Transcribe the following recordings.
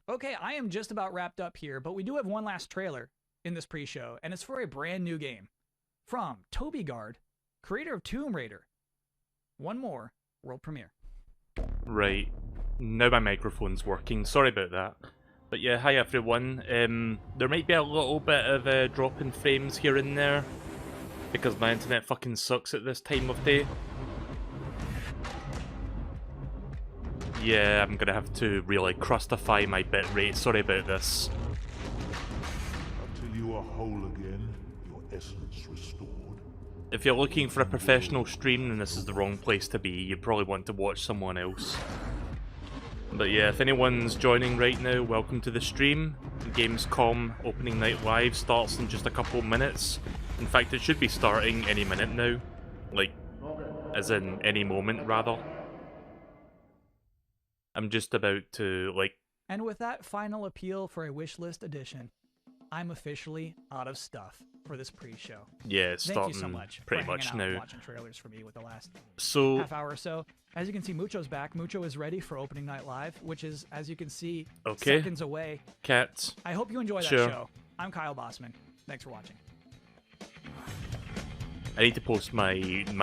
Okay, I am just about wrapped up here, but we do have one last trailer in this pre-show, and it's for a brand new game from Toby Gard, creator of Tomb Raider. One more world premiere. Right. Now my microphone's working. Sorry about that. But yeah, hi everyone. There might be a little bit of a drop in frames here and there because my internet fucking sucks at this time of day. Yeah, I'm gonna have to really crustify my bitrate. Sorry about this. Until you are whole again, your essence restored. If you're looking for a professional stream, then this is the wrong place to be. You probably want to watch someone else. But yeah, if anyone's joining right now, welcome to the stream. GamesCom Opening Night Live starts in just a couple minutes. In fact, it should be starting any minute now. Like, as in any moment, rather. I'm just about to, like... And with that final appeal for a wishlist edition, I'm officially out of stuff for this pre-show. Yeah, it's starting Thank you so much pretty for much hanging out and now. watching trailers for me with the last So, half hour or so. As you can see, Mucho's back. Mucho is ready for Opening Night Live, which is, as you can see, okay. seconds away. Cats. I hope you enjoy that Sure. show. I'm Kyle Bossman. Thanks for watching. I need to post my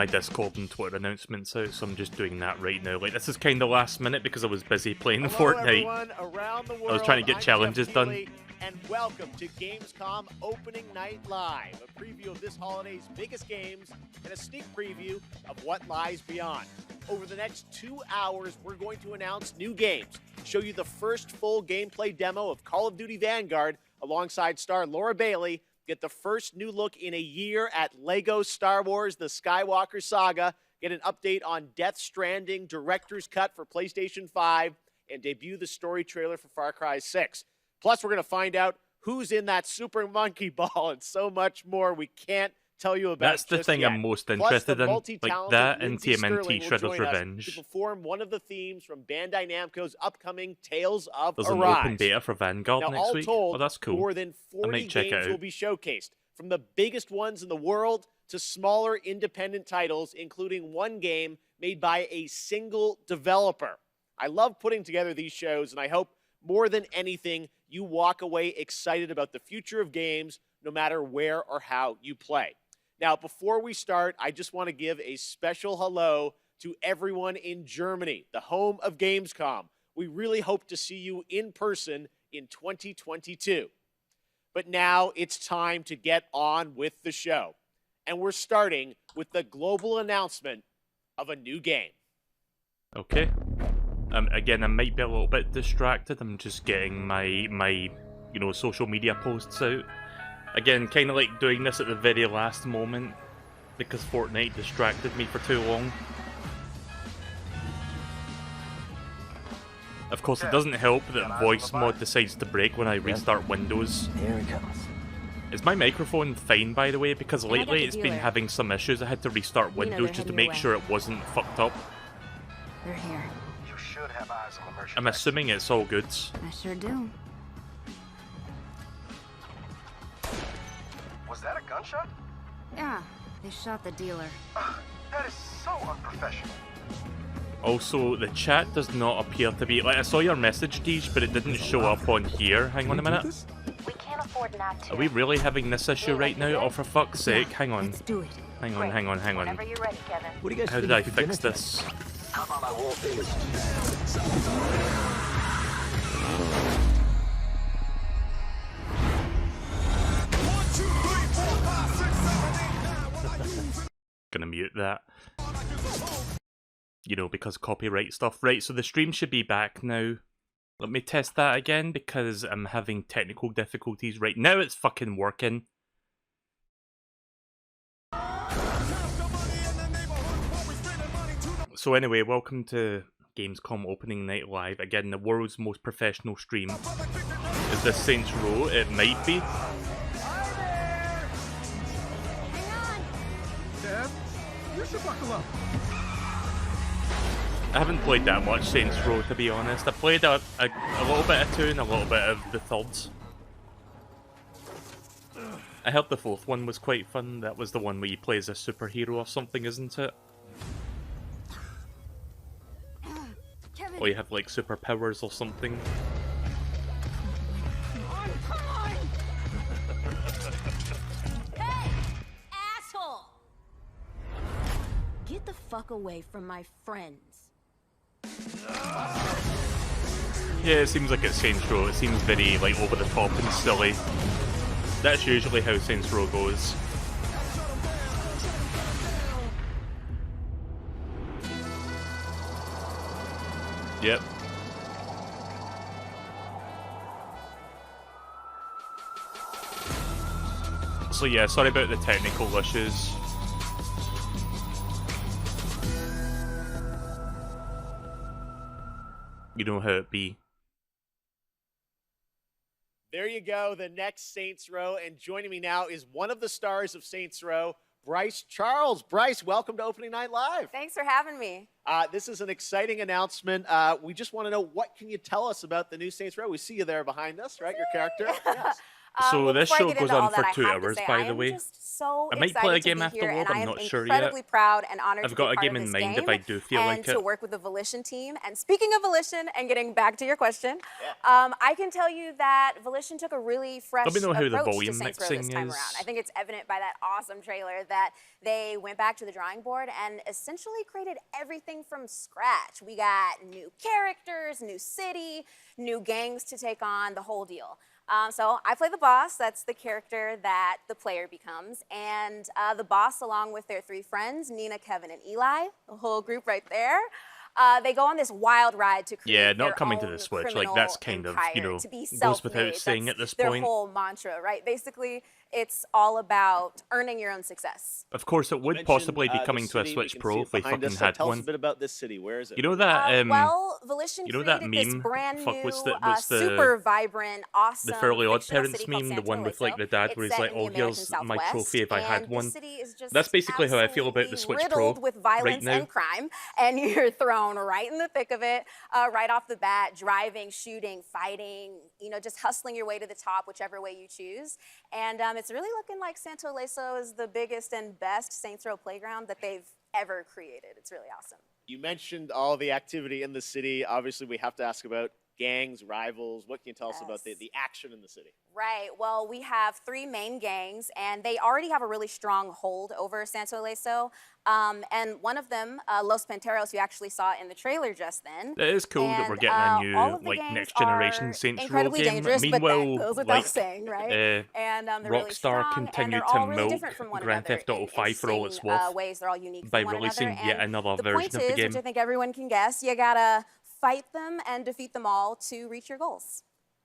Discord and Twitter announcements out, so I'm just doing that right now. Like, this is kind of last minute because I was busy playing Fortnite. Around the world, I was trying to get I'm challenges Geoff done. Keighley, and welcome to Gamescom Opening Night Live, a preview of this holiday's biggest games and a sneak preview of what lies beyond. Over the next 2 hours, we're going to announce new games, show you the first full gameplay demo of Call of Duty Vanguard alongside star Laura Bailey, get the first new look in a year at LEGO Star Wars The Skywalker Saga, get an update on Death Stranding Director's Cut for PlayStation 5, and debut the story trailer for Far Cry 6. Plus, we're going to find out who's in that Super Monkey Ball and so much more we can't tell you about. That's the just thing yet. I'm most Plus, interested the in. Like multi-talented that and Lindsay Sterling TMNT will Shredder's join us Revenge. to perform one of the themes from Bandai Namco's upcoming Tales of There's an Arise. open beta for Vanguard Now, next all week. told, Oh, that's cool. more than 40 might check it games out. will be showcased, from the biggest ones in the world to smaller independent titles, including one game made by a single developer. I love putting together these shows, and I hope more than anything, you walk away excited about the future of games, no matter where or how you play. Now, before we start, I just want to give a special hello to everyone in Germany, the home of Gamescom. We really hope to see you in person in 2022. But now it's time to get on with the show. And we're starting with the global announcement of a new game. Okay. Again, I might be a little bit distracted. I'm just getting my social media posts out. Again, kind of like doing this at the very last moment because Fortnite distracted me for too long. Of course, it doesn't help that voice mod decides to break when I restart Windows. Here it comes. Is my microphone fine, by the way? Because lately it's been having some issues. I had to restart Windows just to make sure it wasn't fucked up. They're here. You should have eyes on the merchant. I'm assuming it's all good. I sure do. Was that a gunshot? Yeah, they shot the dealer. That is so unprofessional. Also, the chat does not appear to be... Like, I saw your message, Deej, but it didn't show up on here. Hang on a minute. We can't afford not to. Are we really having this issue right now? Oh, for fuck's sake. Yeah, Hang on. Let's do it. Hang on, hang on, hang on. Whenever you're ready, Kevin. What do you guys How did I fix this? How about I won't finish? Gonna mute that. You know, because copyright stuff. Right, so the stream should be back now. Let me test that again because I'm having technical difficulties right now. It's fucking working. So anyway, welcome to Gamescom Opening Night Live. Again, the world's most professional stream. Is this Saints Row? It might be. I haven't played that much Saints Row, to be honest. I played a little bit of 2 and a little bit of the 3rd. I heard the 4th one was quite fun. That was the one where you play as a superhero or something, isn't it? Kevin. Or you have like superpowers or something. fuck away from my friends. Yeah, it seems like it's Saints Row. It seems very, like, over the top and silly. That's usually how Saints Row goes. Yep. So yeah, sorry about the technical issues. You know how it be. There you go, the next Saints Row. And joining me now is one of the stars of Saints Row, Bryce Charles. Bryce, welcome to Opening Night Live. Thanks for having me. This is an exciting announcement. We just want to know, what can you tell us about the new Saints Row? We see you there behind us, right? Your character. Yes. So this show goes on for 2 I hours, by the way. So I might play a game afterward, I'm not sure yet. Incredibly proud and honored I've got a game to be in part of mind this if I do feel like and it. to work with the Volition team. And speaking of Volition, and getting back to your question, I can tell you that Volition took a really fresh Let me know how the approach volume to Saints Row mixing this time is. around. I think it's evident by that awesome trailer that they went back to the drawing board and essentially created everything from scratch. We got new characters, new city, new gangs to take on, the whole deal. So I play the boss. That's the character that the player becomes. And the boss, along with their 3 friends, Nina, Kevin, and Eli, the whole group right there, they go on this wild ride to create not their coming to own the Switch. Like, criminal that's kind of, you empire, know, to be goes without self-made. saying That's at this their point. whole mantra, right? Basically, it's all about earning your own success. Of course, it would possibly be coming to a Switch Pro if they fucking had Tell us one. a bit about this city. Where is it? You know that, well, Volition you know that created this meme? brand Fuck, new, what's the super vibrant, awesome the Fairly Odd fictional Parents city called meme, the one with like the Santo dad Iso. where he's It's like, set in "Oh, the here's American my Southwest, trophy if I had and one." the city is just That's basically how I feel about the Switch Pro riddled with violence right now. and crime, and you're thrown right in the thick of it, right off the bat, driving, shooting, fighting, you know, just hustling your way to the top, whichever way you choose. And it's really looking like Santo Iso is the biggest and best Saints Row playground that they've ever created. It's really awesome. You mentioned all the activity in the city. Obviously, we have to ask about gangs, rivals. What can you tell us about the action in the city? Right. Well, we have 3 main gangs, and they already have a really strong hold over Santo Iso. And one of them, Los Panteros, you actually saw in the trailer just then. It is cool that we're getting a new, like, next generation Saints Row game. Meanwhile, but that goes without like, saying, right? And they're really Rockstar strong, continued and they're all to really milk different from one Grand another Theft Auto in 5 for all it's interesting, worth ways. They're all unique by from one releasing another. yet And another the version point of the is, game. which I think everyone can guess, you gotta fight them and defeat them all to reach your goals.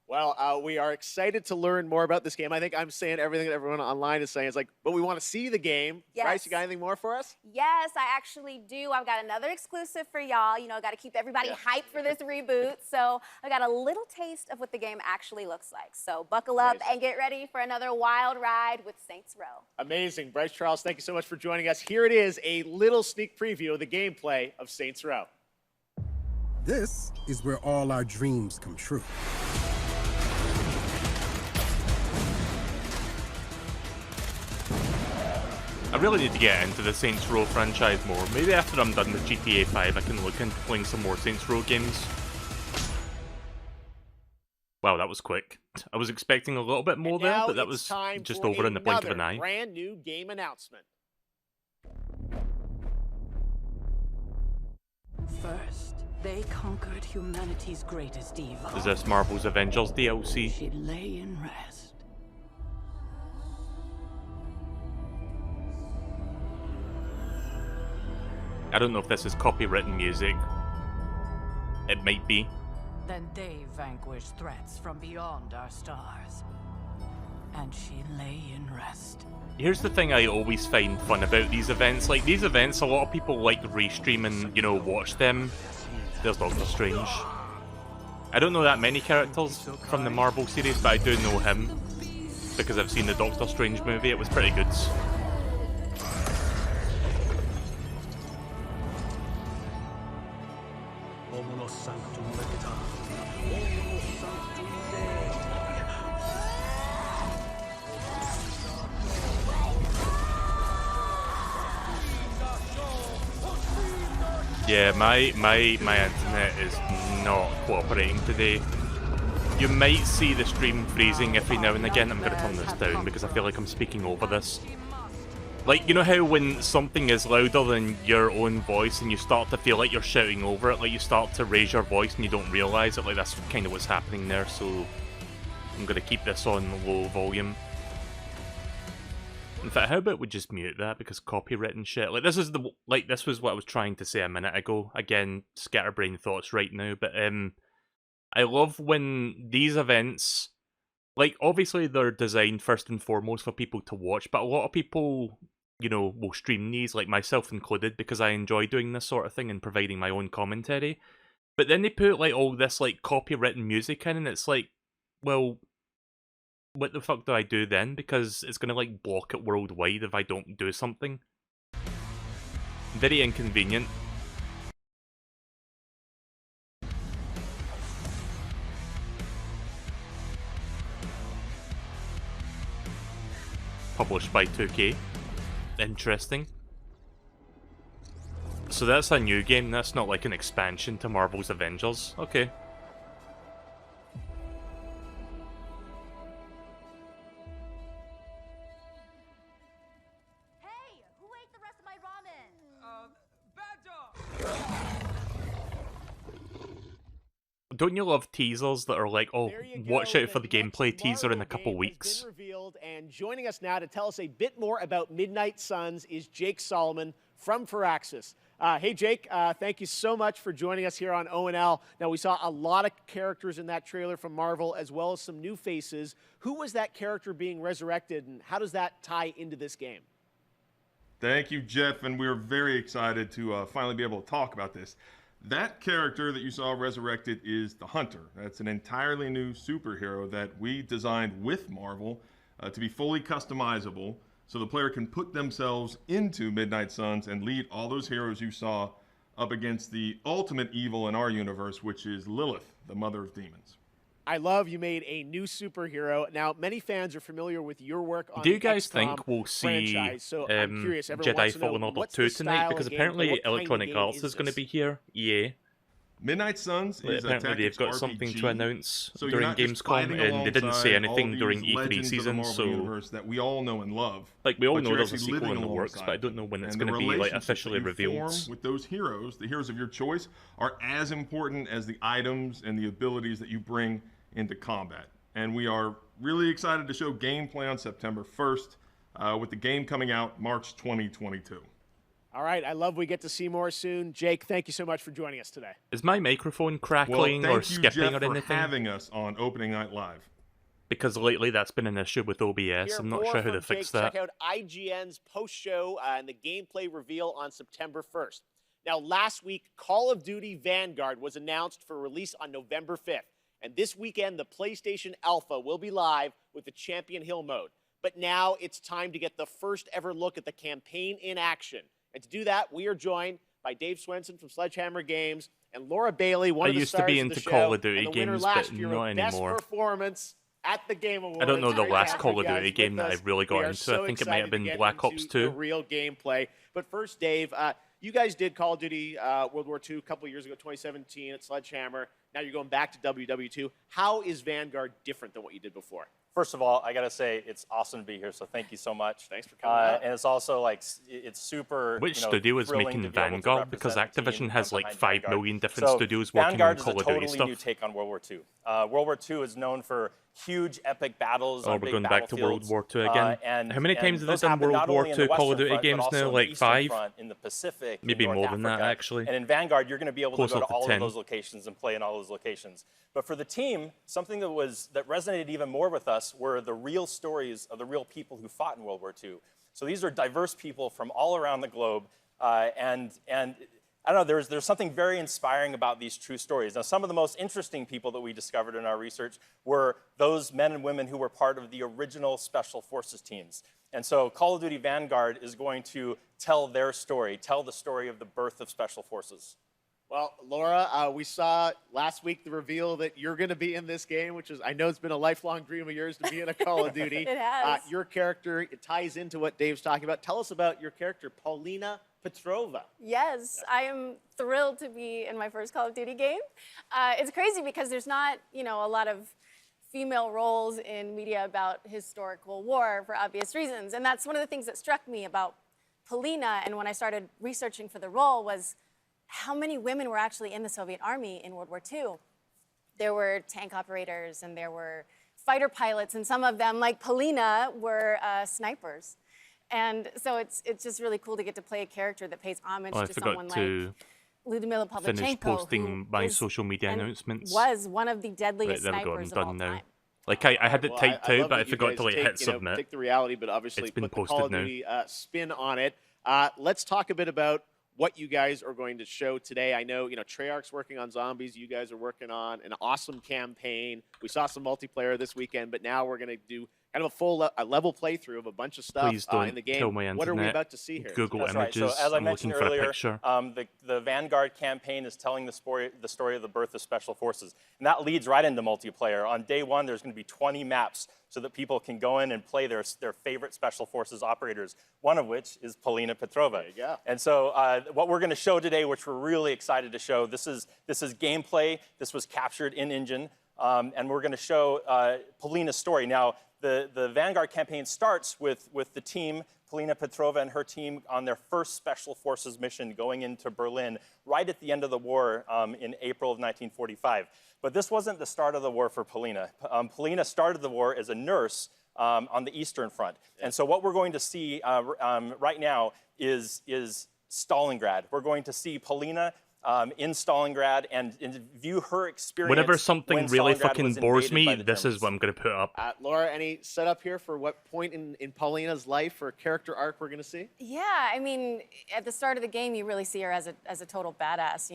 Well, we are excited to learn more about this game. I think I'm saying everything that everyone online is saying. It's like, but we want to see the game. Yes. Bryce, you got anything more for us? Yes, I actually do. I've got another exclusive for y'all. You know, got to keep everybody hyped for this reboot. So I got a little taste of what the game actually looks like. So buckle up and get ready for another wild ride with Saints Row. Amazing. Bryce Charles, thank you so much for joining us. Here it is, a little sneak preview of the gameplay of Saints Row. This is where all our dreams come true. I really need to get into the Saints Row franchise more. Maybe after I'm done with GTA 5, I can look into playing some more Saints Row games. Wow, that was quick. I was expecting a little bit more there, but that was just over in the blink of an eye. Brand new game announcement. First, they conquered humanity's greatest evil. Is this Marvel's Avengers DLC? She lay in rest. I don't know if this is copywritten music. It might be. Then they vanquished threats from beyond our stars. And she lay in rest. Here's the thing I always find fun about these events. Like, these events, a lot of people like to restream and, you know, watch them. There's Doctor Strange. I don't know that many characters from the Marvel series, but I do know him. Because I've seen the Doctor Strange movie, it was pretty good. Yeah, my internet is not cooperating today. You might see the stream freezing every now and again. I'm going to turn this down because I feel like I'm speaking over this. Like, you know how when something is louder than your own voice and you start to feel like you're shouting over it, like you start to raise your voice and you don't realise it, like that's kind of what's happening there, so I'm going to keep this on low volume. In fact, how about we just mute that, because copyright and shit, like this was what I was trying to say a minute ago, again, scatterbrain thoughts right now, but I love when these events, like obviously they're designed first and foremost for people to watch, but a lot of people, you know, will stream these, like myself included, because I enjoy doing this sort of thing and providing my own commentary. But then they put like all this like copywritten music in, and it's like, well, what the fuck do I do then? Because it's gonna like block it worldwide if I don't do something. Very inconvenient. Published by 2K. Interesting. So that's a new game, that's not like an expansion to Marvel's Avengers. Okay. Hey, who ate the rest of my ramen? Bad dog! Don't you love teasers that are like, oh, watch out for the gameplay teaser in a couple weeks? Revealed, and joining us now to tell us a bit more about Midnight Suns is Jake Solomon from Firaxis. Hey, Jake, thank you so much for joining us here on ONL. Now, we saw a lot of characters in that trailer from Marvel, as well as some new faces. Who was that character being resurrected, and how does that tie into this game? Thank you, Geoff, and we're very excited to finally be able to talk about this. That character that you saw resurrected is the Hunter. That's an entirely new superhero that we designed with Marvel to be fully customizable, so the player can put themselves into Midnight Suns and lead all those heroes you saw up against the ultimate evil in our universe, which is Lilith, the mother of demons. I love you made a new superhero. Now, many fans are familiar with your work on Do you guys XCOM think we'll see franchise, so I'm curious, everyone Jedi wants to know, Fallen Order what's 2 the tonight? style Because of gameplay? apparently What kind of Electronic game Arts is going to this? be here. Yeah. Midnight Suns is a Apparently they've tactics got RPG, something to announce so during you're not just GamesCom, fighting and they didn't say alongside anything all during these E3 legends of the season, Marvel so universe that we all know and love. like we all but know you're there's a actually sequel in living the works, but I alongside don't know when it's and going to the be like relationships officially that you revealed. form with those heroes, the heroes of your choice, are as important as the items and the abilities that you bring into combat. And we are really excited to show gameplay on September 1st, with the game coming out March 2022. All right, I love we get to see more soon. Jake, thank you so much for joining us today. Is my microphone Well, crackling or thank you, skipping Geoff, or for anything? having us on Opening Night Live. Because lately that's been an issue with OBS. Hear I'm not more sure how to from fix Jake. that. Check out IGN's post-show and the gameplay reveal on September 1st. Now, last week, Call of Duty Vanguard was announced for release on November 5th. And this weekend, the PlayStation Alpha will be live with the Champion Hill mode. But now it's time to get the first ever look at the campaign in action. And to do that, we are joined by Dave Swenson from Sledgehammer Games and Laura Bailey, one of the stars I used to be of the into show, Call of Duty and the winner games, last but year not of Best anymore. Performance at the Game Awards. I don't know the Great last to have Call you of guys Duty game with that I us. really got We are into. so I think it might have excited to been get Black Ops into 2. the real gameplay. But first, Dave, you guys did Call of Duty World War II a couple of years ago, 2017 at Sledgehammer. Now you're going back to WW2. How is Vanguard different than what you did before? First of all, I gotta say it's awesome to be here. So thank you so much. Thanks for coming out. And it's also like it's super. Which you know, studio is thrilling making to be able to Vanguard? Because represent the Activision team has from like behind 5 Vanguard. million different So studios working Vanguard on Call is of a Duty totally stuff. new take on World War II. World War II is known for huge epic battles. Oh, on we're big going back to World battlefields. War II again. And How many times have they those done happen World not War only in II the Call of Western Duty Front, but games also now? in the Like Eastern 5? Front, in the Pacific, Maybe in North more than that, Africa. actually. And in Vanguard, you're going to be able to Closer go to to all 10. of those locations and play in all those locations. But for the team, something that resonated even more with us were the real stories of the real people who fought in World War II. So these are diverse people from all around the globe, and I don't know, there's something very inspiring about these true stories. Now, some of the most interesting people that we discovered in our research were those men and women who were part of the original Special Forces teams. And so Call of Duty Vanguard is going to tell their story, tell the story of the birth of Special Forces. Well, Laura, we saw last week the reveal that you're going to be in this game, which is, I know it's been a lifelong dream of yours to be in a Call of Duty. It has. Your character, it ties into what Dave's talking about. Tell us about your character, Paulina Petrova. Yes, I am thrilled to be in my first Call of Duty game. It's crazy because there's not, a lot of female roles in media about historical war for obvious reasons. And that's one of the things that struck me about Polina, and when I started researching for the role, was how many women were actually in the Soviet army in World War II. There were tank operators, and there were fighter pilots, and some of them, like Polina, were snipers. And so it's just really cool to get to play a character that pays homage to someone like Lyudmila Pavlichenko, finish posting my social media announcements. Was one of the deadliest right, there we go, snipers I'm done of all now. time. Like I had it typed out, but I forgot to like hit you submit. Take the reality, but obviously it's been put the posted Call of now. Duty spin on it. Let's talk a bit about what you guys are going to show today. I know, Treyarch's working on zombies. You guys are working on an awesome campaign. We saw some multiplayer this weekend, but now we're going to do kind of a full level playthrough of a bunch of stuff don't in the game. kill my What are we internet. about to see here? Google That's images. Right. So as I I'm mentioned looking earlier, for a picture. The Vanguard campaign is telling the story of the birth of Special Forces. And that leads right into multiplayer. On day one, there's going to be 20 maps so that people can go in and play their favorite Special Forces operators, one of which is Polina Petrova. There you go. And so what we're going to show today, which we're really excited to show, this is gameplay. This was captured in engine. And we're going to show Polina's story. Now, the Vanguard campaign starts with the team, Polina Petrova and her team, on their first Special Forces mission going into Berlin right at the end of the war in April of 1945. But this wasn't the start of the war for Polina. Polina started the war as a nurse on the Eastern Front. And so what we're going to see right now is Stalingrad. We're going to see Polina in Stalingrad and view her experience. Whenever something when really Stalingrad fucking was bores invaded me, by the this is what I'm going to put up. Laura, any setup here for what point in Paulina's life or character arc we're going to see? Yeah, I mean, at the start of the game, you really see her as a total badass.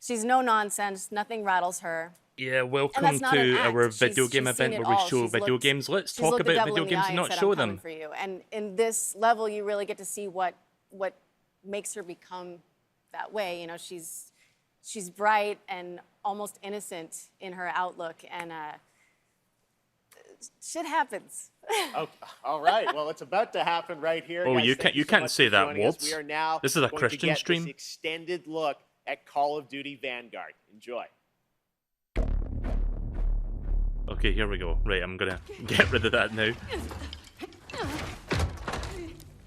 She's no nonsense. Nothing rattles her. Yeah, welcome to our video game event where we show video games. Let's talk about video games and not show them. For you. And in this level, you really get to see what makes her become that way. She's bright and almost innocent in her outlook, and shit happens. Okay. All right. Well, it's about to happen right here. Oh, guys, you can't say that, Waltz. We are now this is a going Christian to get stream. This extended look at Call of Duty Vanguard. Enjoy. Okay, here we go. Right, I'm gonna get rid of that now.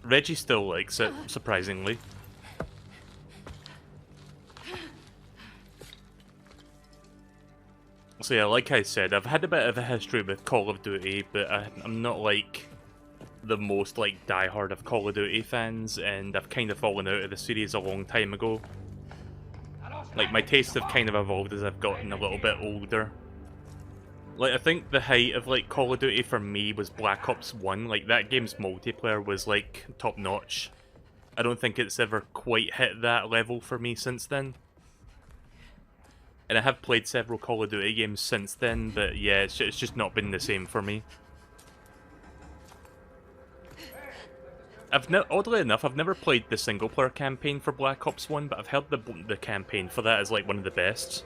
Reggie still likes it, surprisingly. So yeah, like I said, I've had a bit of a history with Call of Duty, but I'm not like the most like diehard of Call of Duty fans, and I've kind of fallen out of the series a long time ago. Like, my tastes have kind of evolved as I've gotten a little bit older. Like, I think the height of like Call of Duty for me was Black Ops 1. Like, that game's multiplayer was like top notch. I don't think it's ever quite hit that level for me since then. And I have played several Call of Duty games since then, but yeah, it's just not been the same for me. Oddly enough, I've never played the single-player campaign for Black Ops 1, but I've heard the campaign for that is like one of the best.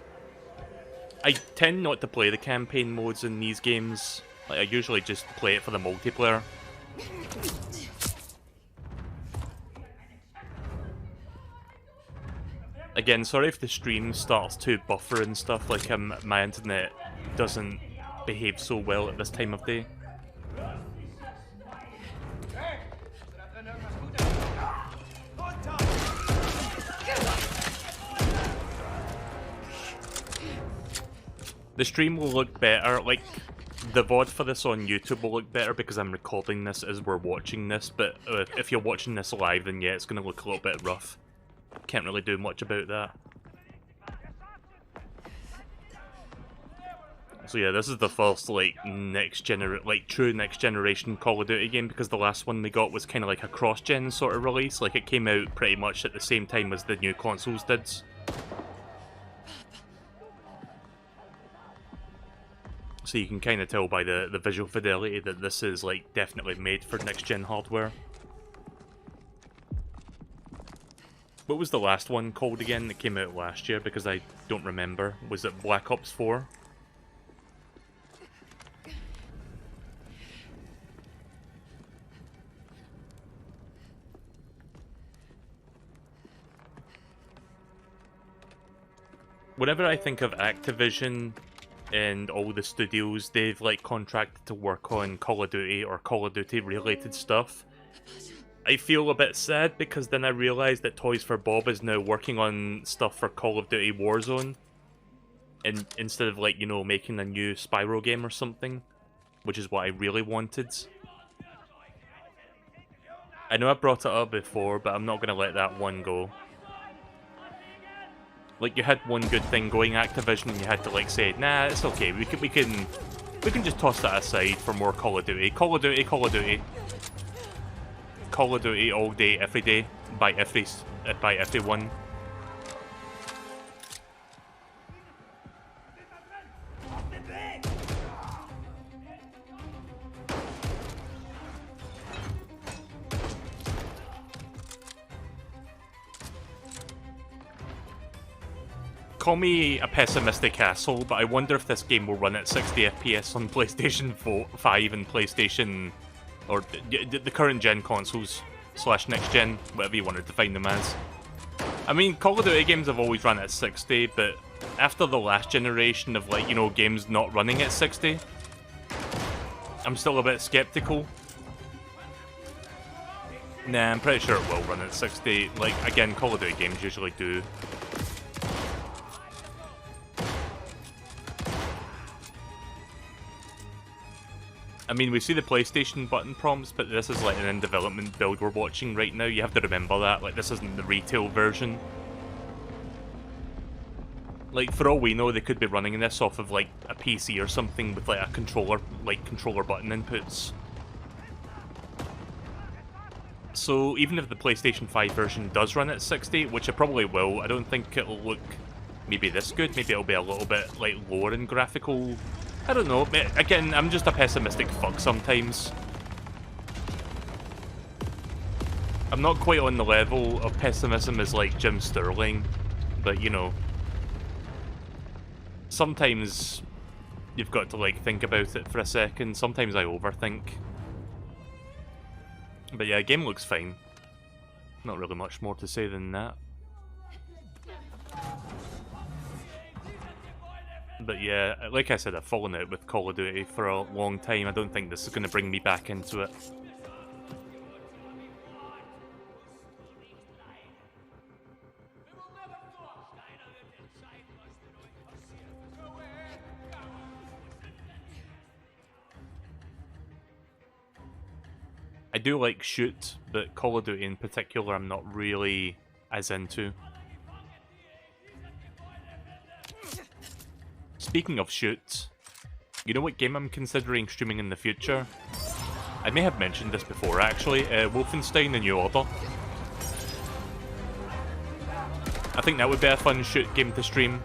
I tend not to play the campaign modes in these games. Like, I usually just play it for the multiplayer. Again, sorry if the stream starts to buffer and stuff, like my internet doesn't behave so well at this time of day. The stream will look better, like, the VOD for this on YouTube will look better because I'm recording this as we're watching this, but if you're watching this live, then yeah, it's going to look a little bit rough. Can't really do much about that. So yeah, this is the first, like, true next generation Call of Duty game, because the last one we got was kind of like a cross-gen sort of release, like it came out pretty much at the same time as the new consoles did. So you can kind of tell by the visual fidelity that this is like definitely made for next-gen hardware. What was the last one called again that came out last year? Because I don't remember. Was it Black Ops 4? Whenever I think of Activision, and all the studios they've like contracted to work on Call of Duty or Call of Duty related stuff. I feel a bit sad because then I realised that Toys for Bob is now working on stuff for Call of Duty Warzone, and instead of like, you know, making a new Spyro game or something, which is what I really wanted. I know I brought it up before, but I'm not going to let that one go. Like, you had one good thing going, Activision, and you had to like say, nah, it's okay, we can just toss that aside for more Call of Duty. Call of Duty, Call of Duty. Call of Duty all day, every day, by everyone. Call me a pessimistic asshole, but I wonder if this game will run at 60 FPS on PlayStation 5 and PlayStation, or the current gen consoles / next gen, whatever you want to define them as. I mean, Call of Duty games have always run at 60, but after the last generation of, like, you know, games not running at 60, I'm still a bit skeptical. Nah, I'm pretty sure it will run at 60. Like, again, Call of Duty games usually do. I mean, we see the PlayStation button prompts, but this is like an in-development build we're watching right now. You have to remember that. Like, this isn't the retail version. Like, for all we know, they could be running this off of, like, a PC or something with, like, a controller, like, controller button inputs. So, even if the PlayStation 5 version does run at 60, which it probably will, I don't think it'll look maybe this good. Maybe it'll be a little bit, like, lower in graphical... I don't know. Again, I'm just a pessimistic fuck sometimes. I'm not quite on the level of pessimism as, like, Jim Sterling, but, you know, sometimes you've got to, like, think about it for a second. Sometimes I overthink. But yeah, game looks fine. Not really much more to say than that. But yeah, like I said, I've fallen out with Call of Duty for a long time. I don't think this is going to bring me back into it. I do like shoot, but Call of Duty in particular I'm not really as into. Speaking of shoot, you know what game I'm considering streaming in the future? I may have mentioned this before actually, Wolfenstein: The New Order. I think that would be a fun shoot game to stream.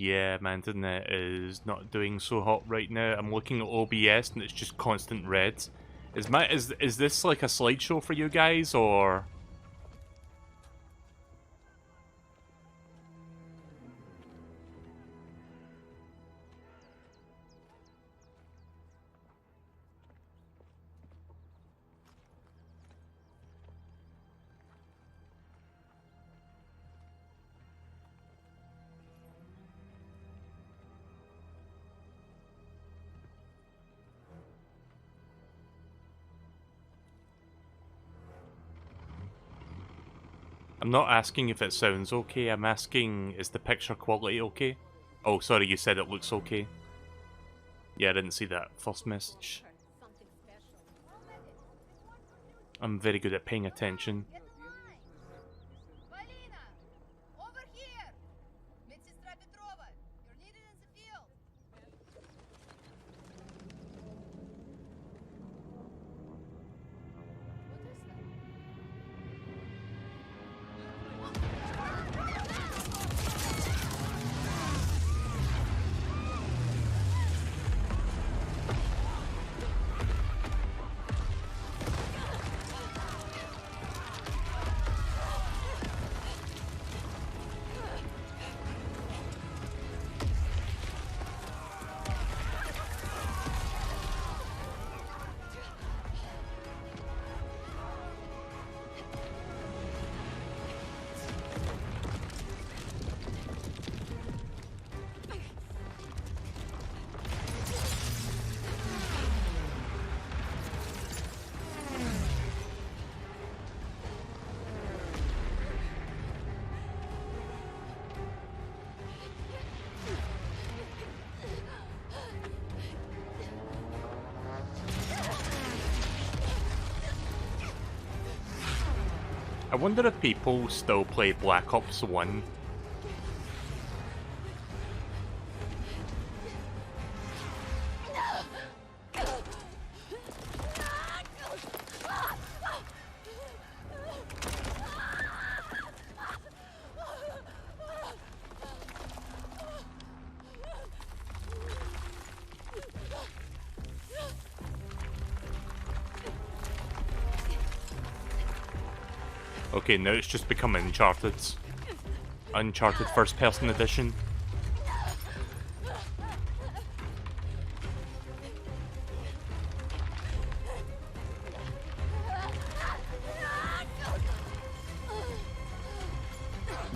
Yeah, my internet is not doing so hot right now. I'm looking at OBS and it's just constant red. Is this like a slideshow for you guys, or? I'm not asking if it sounds okay, I'm asking, is the picture quality okay? Oh, sorry, you said it looks okay. Yeah, I didn't see that first message. I'm very good at paying attention. I wonder if people still play Black Ops 1. Okay, now it's just become Uncharted. Uncharted First Person Edition.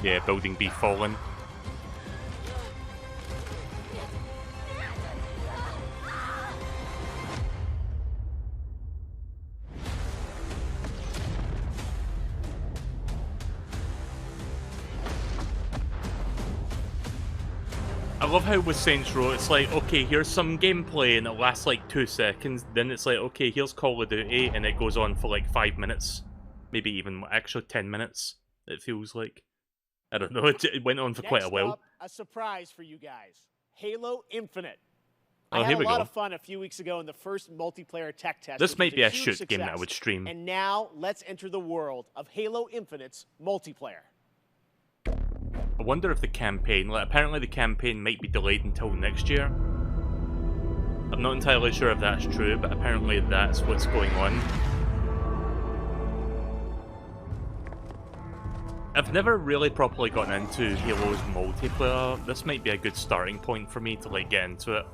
Yeah, Building B fallen. I love how with Saints Row, it's like, okay, here's some gameplay and it lasts like 2 seconds, then it's like, okay, here's Call of Duty, and it goes on for like 5 minutes. Maybe even, actually 10 minutes, it feels like. I don't know, it went on for quite a while. Next up, a surprise for you guys. Halo Infinite. Oh, I had here a we lot go. of fun a few weeks ago in the first multiplayer tech test. This which might was be a huge shoot game that I success. would stream. And now, let's enter the world of Halo Infinite's multiplayer. I wonder if the campaign, like apparently the campaign might be delayed until next year. I'm not entirely sure if that's true, but apparently that's what's going on. I've never really properly gotten into Halo's multiplayer. This might be a good starting point for me to like get into it.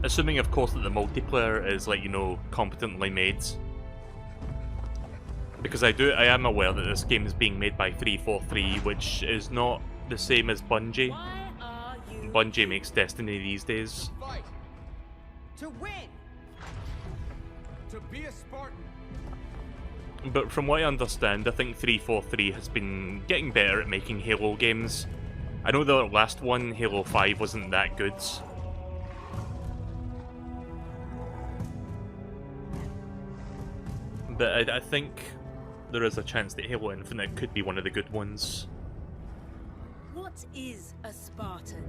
Assuming of course that the multiplayer is like, you know, competently made. Because I am aware that this game is being made by 343, which is not the same as Bungie. Bungie makes Destiny these days. Fight. To win. To be a Spartan. But from what I understand, I think 343 has been getting better at making Halo games. I know the last one, Halo 5, wasn't that good. But I think there is a chance that Halo Infinite could be one of the good ones. What is a Spartan?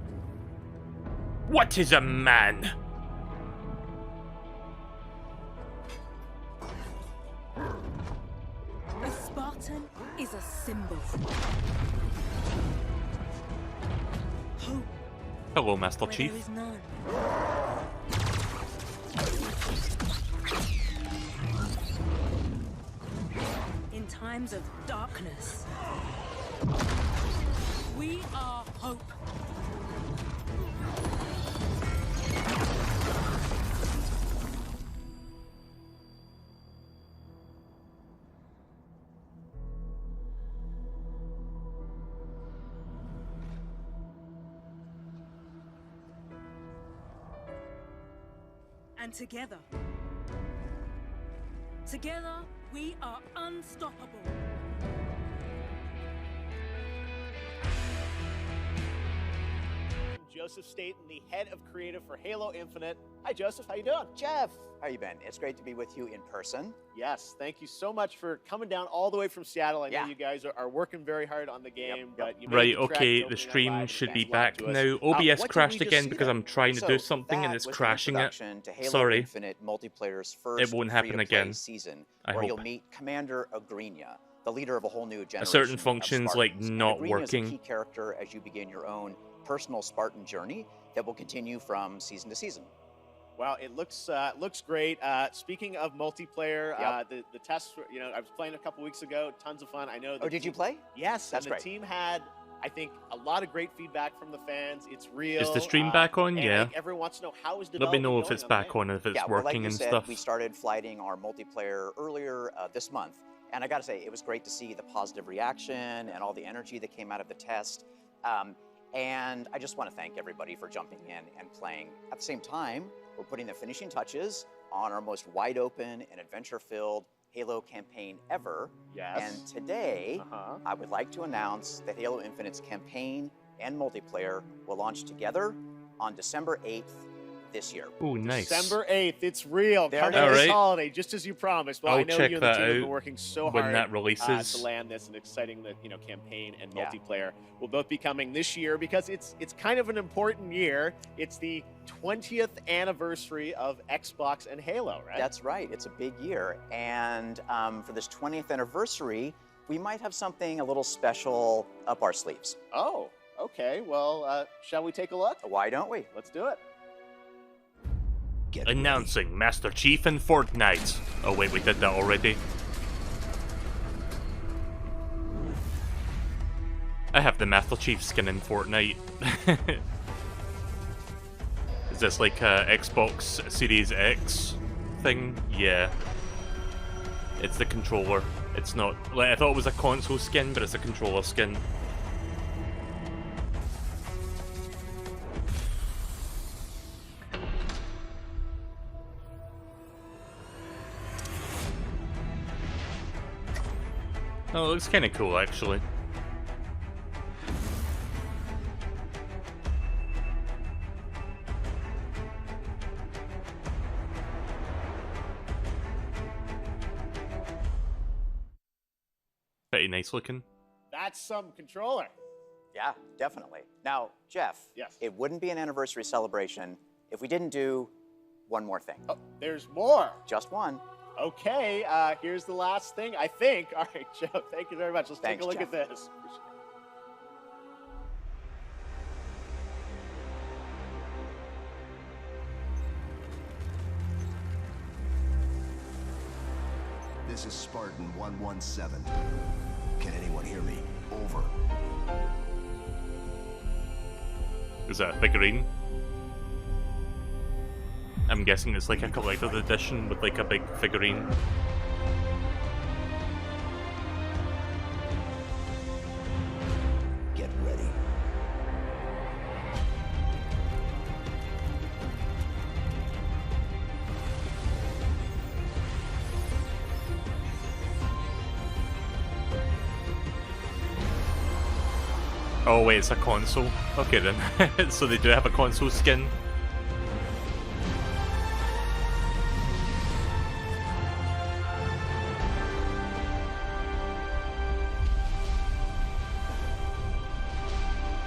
What is a man? A Spartan is a symbol. Hope. Hello, Master where Chief. there is none. In times of darkness, we are hope. And together, we are unstoppable. Joseph Staten, the head of creative for Halo Infinite. Hi, Joseph. How you doing? Jeff, how you been? It's great to be with you in person. Yes, thank you so much for coming down all the way from Seattle. I know you guys are working very hard on the game, but you made Right, the trek okay, to the open that stream live should and be thanks a lot back to us. now. what OBS did we crashed just again see because then? I'm trying to So do something and that it's was the crashing it. introduction to Halo Sorry. Infinite Multiplayer's first It won't happen free-to-play again. season, I where hope. you'll meet Commander Agrinia, the leader of a whole new generation. Certain of functions like Spartans. And not Agrinia working. is a key character as you begin your own personal Spartan journey that will continue from season to season. Wow, it looks great. Speaking of multiplayer, the tests, I was playing a couple weeks ago. Tons of fun. I know. Oh, did you play? Yes, That's and the great. team had, I think, a lot of great feedback from the fans. It's real. Is the stream back on? and Yeah. Like, everyone wants to know how is Let me development know if going it's on the back game. on, if it's Yeah, well, like working you and said, stuff. we started flighting our multiplayer earlier this month, and I gotta say, it was great to see the positive reaction and all the energy that came out of the test. And I just want to thank everybody for jumping in and playing. At the same time, we're putting the finishing touches on our most wide open and adventure-filled Halo campaign ever. Yes. And today, I would like to announce that Halo Infinite's campaign and multiplayer will launch together on December 8th this year. Ooh, nice. December 8th, it's real. There Coming it is. this holiday, just as you promised. Well, I'll I know check you and the that team have been out working so when hard that releases. to land this, and exciting that campaign and multiplayer will both be coming this year because it's kind of an important year. It's the 20th anniversary of Xbox and Halo, right? That's right. It's a big year, and for this 20th anniversary, we might have something a little special up our sleeves. Oh, okay. Well, shall we take a look? Why don't we? Let's do it. Announcing Master Chief in Fortnite. Oh wait, we did that already. I have the Master Chief skin in Fortnite. Is this like a Xbox Series X thing? Yeah. It's the controller. It's not... Like, I thought it was a console skin, but it's a controller skin. Oh, it looks kind of cool, actually. Pretty nice looking. That's some controller. Yeah, definitely. Now, Jeff, yes. It wouldn't be an anniversary celebration if we didn't do one more thing. Oh, there's more. Just one. Okay, here's the last thing, I think. All right, Joe, thank you very much. Let's take a look Jeff. at this. This is Spartan 117. Can anyone hear me? Over. Is that a figurine? I'm guessing it's like a collector's edition with like a big figurine. Get ready. Oh wait, it's a console. Okay then. So they do have a console skin.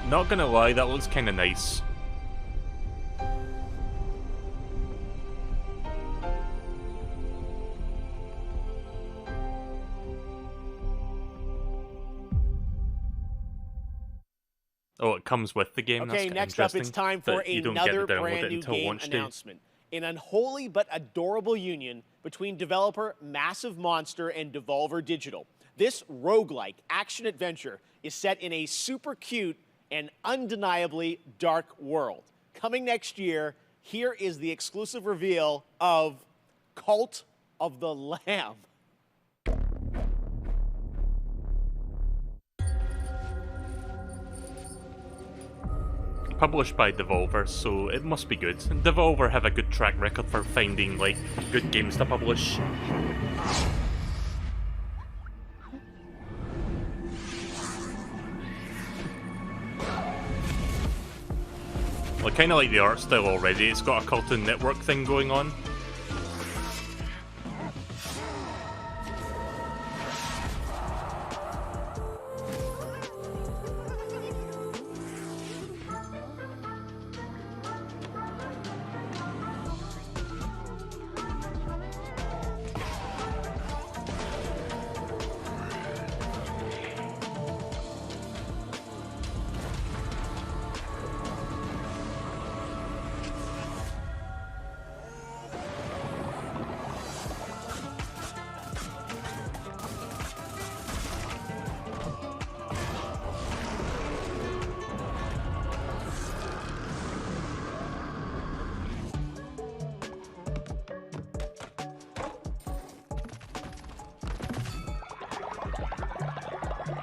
Not gonna lie, that looks kinda nice. Oh, it comes with the game. Okay, next up, it's time for another brand new game day. announcement. An unholy but adorable union between developer Massive Monster and Devolver Digital. This roguelike action-adventure is set in a super cute and undeniably dark world. Coming next year, here is the exclusive reveal of Cult of the Lamb. Published by Devolver, so it must be good. Devolver have a good track record for finding, like, good games to publish. I kind of like the art style already. It's got a Cartoon Network thing going on.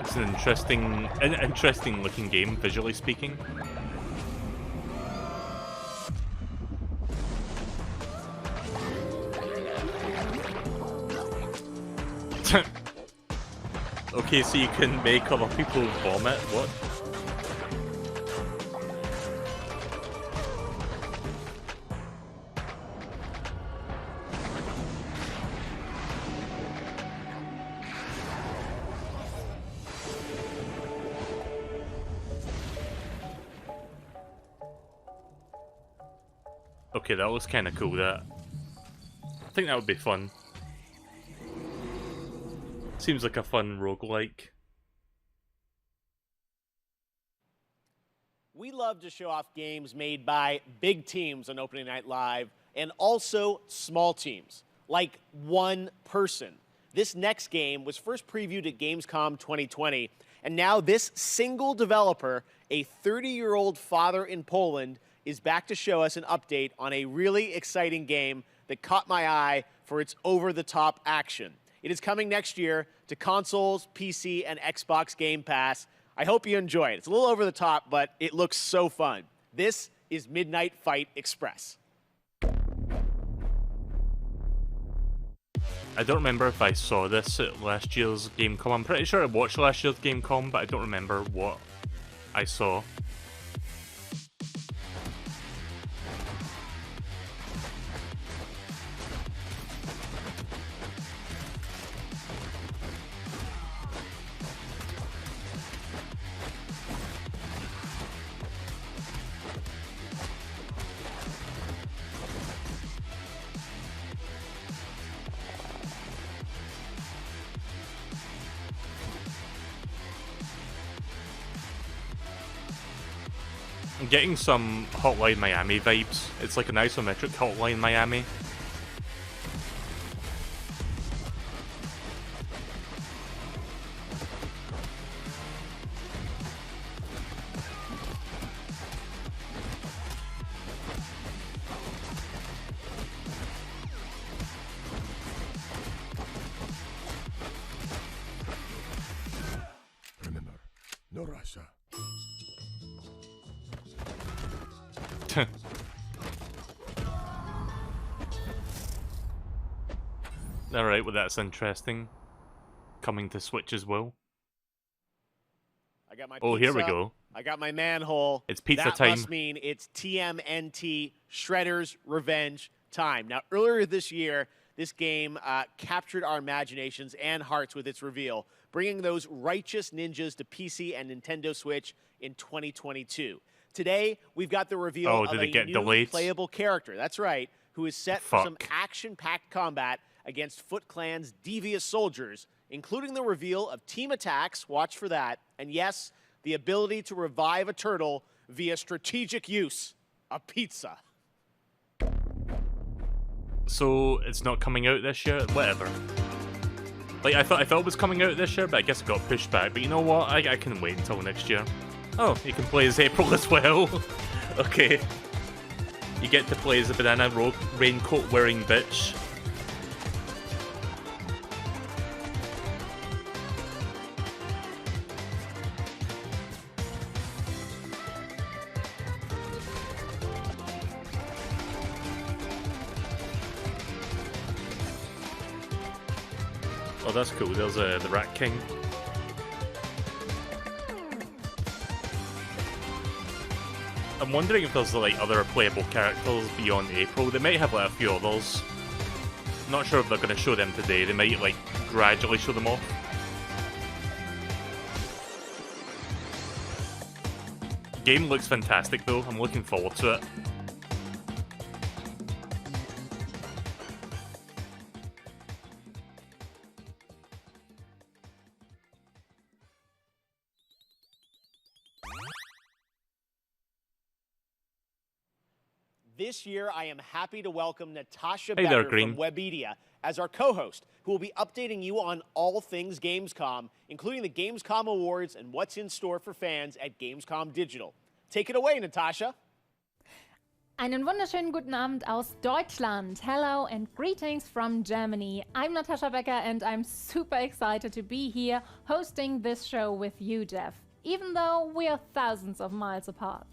It's an interesting looking game, visually speaking. Okay, so you can make other people vomit? What? Okay, that looks kind of cool, that. I think that would be fun. Seems like a fun roguelike. We love to show off games made by big teams on Opening Night Live and also small teams, like one person. This next game was first previewed at GamesCom 2020, and now this single developer, a 30-year-old father in Poland, is back to show us an update on a really exciting game that caught my eye for its over-the-top action. It is coming next year to consoles, PC, and Xbox Game Pass. I hope you enjoy it. It's a little over the top, but it looks so fun. This is Midnight Fight Express. I don't remember if I saw this at last year's GameCom. I'm pretty sure I watched last year's GameCom, but I don't remember what I saw. I'm getting some Hotline Miami vibes. It's like an isometric Hotline Miami. Remember, no Russia. Alright, well that's interesting. Coming to Switch as well. I got my Oh, pizza, here we go. I got my manhole. It's pizza that time. Must mean it's TMNT Shredder's Revenge time. Now, earlier this year, this game captured our imaginations and hearts with its reveal, bringing those righteous ninjas to PC and Nintendo Switch in 2022. Today, we've got the reveal of a new playable character. That's right, who is set for some action-packed combat against Foot Clan's devious soldiers, including the reveal of team attacks, watch for that, and yes, the ability to revive a turtle via strategic use of pizza. So it's not coming out this year? Whatever. Like, I thought it was coming out this year, but I guess it got pushed back. But you know what? I can wait until next year. Oh, you can play as April as well. Okay. You get to play as a banana raincoat wearing bitch. Oh, that's cool. There's the Rat King. I'm wondering if there's like other playable characters beyond April. They might have like a few others. Not sure if they're going to show them today. They might like gradually show them off. Game looks fantastic though. I'm looking forward to it. This year, I am happy to welcome Natasha Hey there, Becker Green. from Webedia as our co-host, who will be updating you on all things Gamescom, including the Gamescom Awards and what's in store for fans at Gamescom Digital. Take it away, Natasha. Einen wunderschönen guten Abend aus Deutschland. Hello and greetings from Germany. I'm Natasha Becker and I'm super excited to be here hosting this show with you, Geoff, even though we are thousands of miles apart.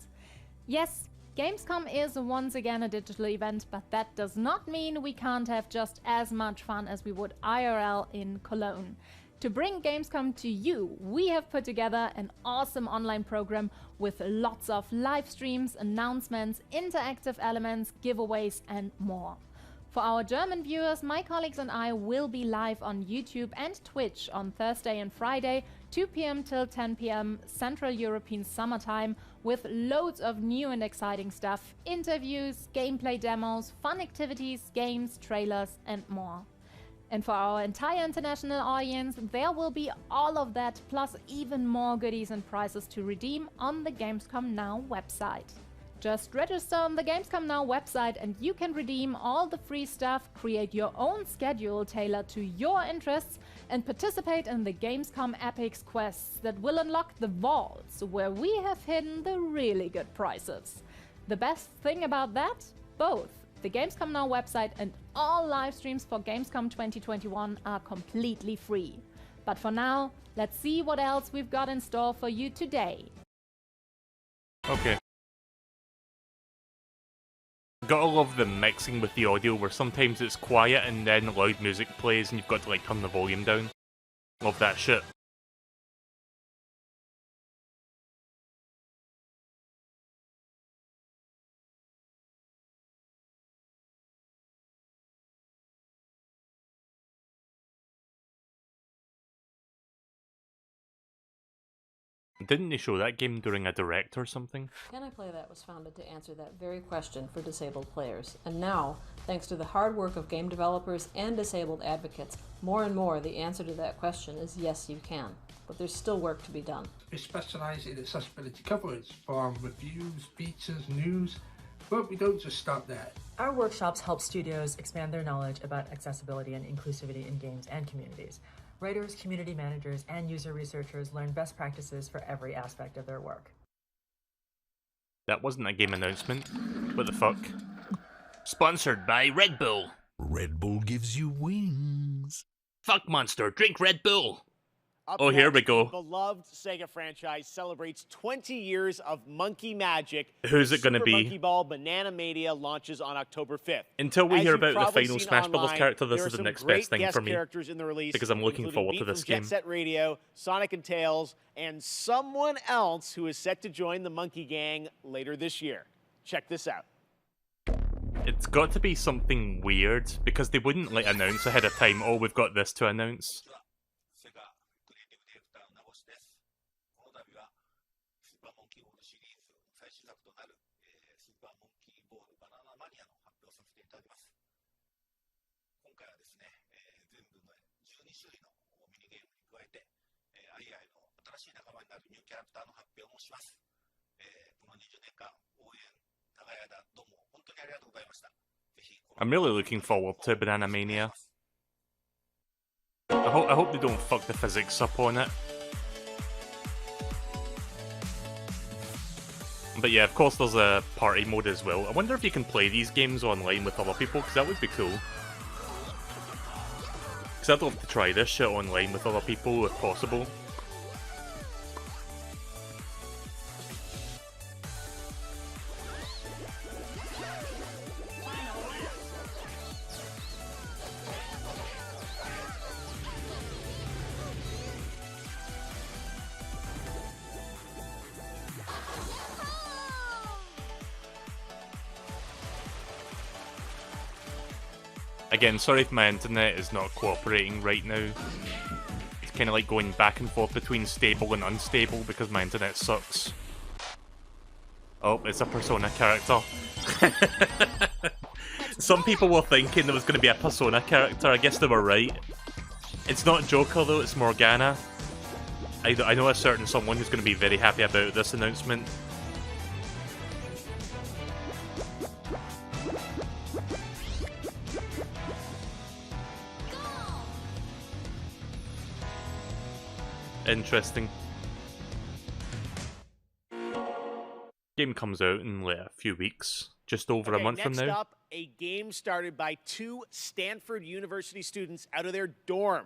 Yes, Gamescom is once again a digital event, but that does not mean we can't have just as much fun as we would IRL in Cologne. To bring Gamescom to you, we have put together an awesome online program with lots of live streams, announcements, interactive elements, giveaways and more. For our German viewers, my colleagues and I will be live on YouTube and Twitch on Thursday and Friday 2 p.m. till 10 p.m. Central European summertime, with loads of new and exciting stuff, interviews, gameplay demos, fun activities, games, trailers, and more. And for our entire international audience, there will be all of that, plus even more goodies and prizes to redeem on the Gamescom Now website. Just register on the Gamescom Now website and you can redeem all the free stuff, create your own schedule tailored to your interests, and participate in the Gamescom Epics quests that will unlock the vaults, where we have hidden the really good prizes. The best thing about that? Both the Gamescom Now website and all live streams for Gamescom 2021 are completely free. But for now, let's see what else we've got in store for you today. Okay. Gotta love the mixing with the audio, where sometimes it's quiet and then loud music plays and you've got to like turn the volume down. Love that shit. Didn't they show that game during a direct or something? Can I Play That was founded to answer that very question for disabled players. And now, thanks to the hard work of game developers and disabled advocates, more and more the answer to that question is yes, you can. But there's still work to be done. We specialise in accessibility coverage, from reviews, features, news, but we don't just stop there. Our workshops help studios expand their knowledge about accessibility and inclusivity in games and communities. Writers, community managers, and user researchers learn best practices for every aspect of their work. That wasn't a game announcement. What the fuck? Sponsored by Red Bull. Red Bull gives you wings. Fuck Monster, drink Red Bull. Up Oh, here next, we go. The beloved Sega franchise celebrates 20 years of monkey magic. Who's it gonna Super be? Monkey Ball Banana Mania launches on October 5th. Until we As hear you've about the probably final seen Smash Bros. online, Character, this there is are the some next great best thing guest for me. characters in the release, Because I'm looking including forward Beat to this from game. Jet Set Radio, Sonic and Tails, and someone else who is set to join the Monkey Gang later this year. Check this out. It's got to be something weird, because they wouldn't like announce ahead of time, oh, we've got this to announce. I'm really looking forward to Banana Mania. I hope they don't fuck the physics up on it. But yeah, of course there's a party mode as well. I wonder if you can play these games online with other people, because that would be cool. Because I'd love to try this shit online with other people if possible. Again, sorry if my internet is not cooperating right now. It's kind of like going back and forth between stable and unstable because my internet sucks. Oh, it's a Persona character. Some people were thinking there was going to be a Persona character. I guess they were right. It's not Joker though, it's Morgana. I know a certain someone who's going to be very happy about this announcement. Interesting. Game comes out in like a few weeks, just over a month from now. Next up, a game started by two Stanford University students out of their dorm.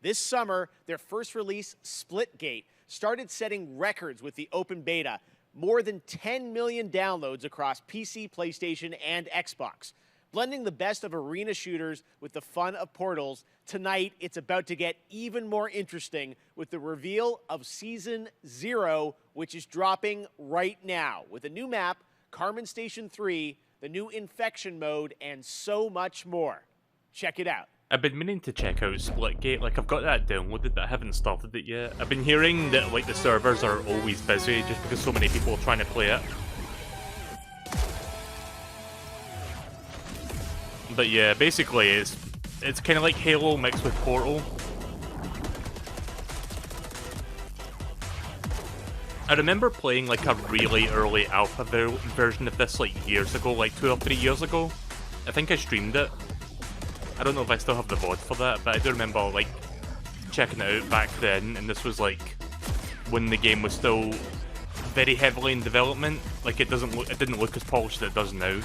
This summer, their first release, Splitgate, started setting records with the open beta. More than 10 million downloads across PC, PlayStation, and Xbox. Blending the best of arena shooters with the fun of Portals, tonight it's about to get even more interesting with the reveal of Season 0, which is dropping right now, with a new map, Carmen Station 3, the new Infection mode, and so much more. Check it out. I've been meaning to check out Splitgate. Like, I've got that downloaded, but I haven't started it yet. I've been hearing that, like, the servers are always busy just because so many people are trying to play it. But yeah, basically, it's kind of like Halo mixed with Portal. I remember playing, like, a really early alpha version of this, like, years ago, like 2 or 3 years ago. I think I streamed it. I don't know if I still have the VOD for that, but I do remember, like, checking it out back then, and this was, like, when the game was still very heavily in development. Like, it didn't look as polished as it does now.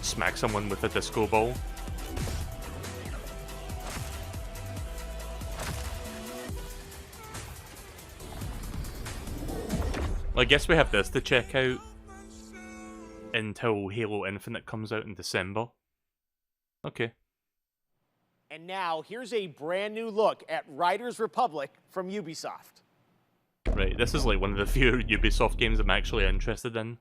Smack someone with a disco ball. Well, I guess we have this to check out until Halo Infinite comes out in December. Okay. And now, here's a brand new look at Riders Republic from Ubisoft. Right, this is like one of the few Ubisoft games I'm actually interested in.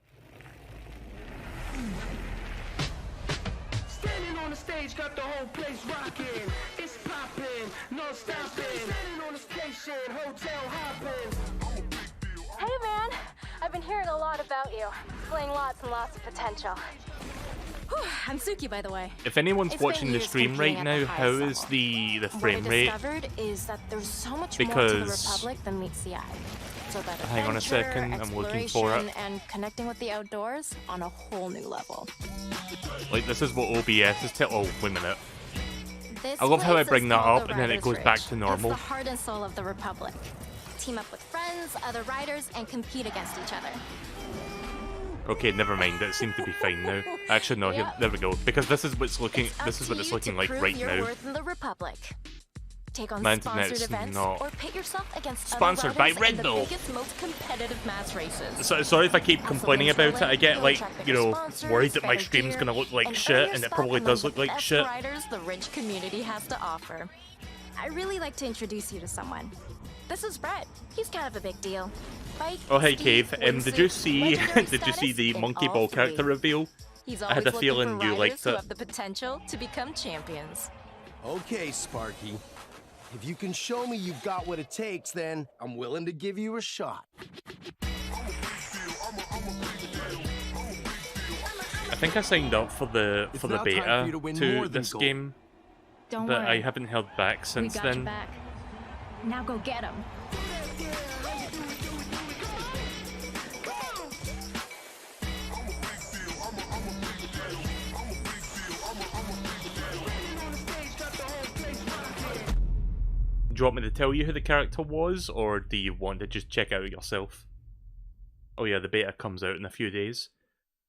Standing on the stage, got the whole place rocking. It's popping, no stopping. Standing on the station, hotel hopping. Hey man, I've been hearing a lot about you. Displaying lots and lots of potential. I'm Suki, by the way. If anyone's It's watching been the years stream right competing at now, the how highest is the frame What I rate? discovered is that there's so much more to the Because Republic than meets the eye. So that hang on a second, I'm looking for it. and connecting with the outdoors on a whole new level. Like, this is what OBS is oh, wait a minute. This I love how I place bring is that called up the and then it Riders goes Ridge. back to normal. It's the heart and soul of the Republic. Team up with friends, other riders, and compete against each other. Okay, never mind. That seems to be fine now. Actually, no. Here, there we go. Because this is what's looking. This is what it's looking like right your now. worth in the Republic. Take on My sponsored internet's events not or pit yourself against sponsored other by riders Red in the Bull. biggest, most competitive mass races. So, sorry if I keep complaining about it. I get, You'll like, attract you bigger know, sponsors, worried that my better stream's gear, gonna look like and shit, earn your and it spot probably among does look the like best shit. riders the Ridge community has to offer. I'd really like to introduce you to someone. This is Brett. He's kind of a big deal. Bike, Oh hey, ski, Cave. Did you wingsuit, see? legendary Did you see status the in monkey all ball three. character reveal? He's I had a always feeling looking for you riders liked who it. have the potential to become champions. Okay, Sparky. If you can show me you've got what it takes, then I'm willing to give you a shot. I think I signed up for the It's the now time for beta you to win to more than this gold. game, Don't but worry. I haven't held back since we got your then. back. Now go get him. Do you want me to tell you who the character was, or do you want to just check out yourself? Oh yeah, the beta comes out in a few days.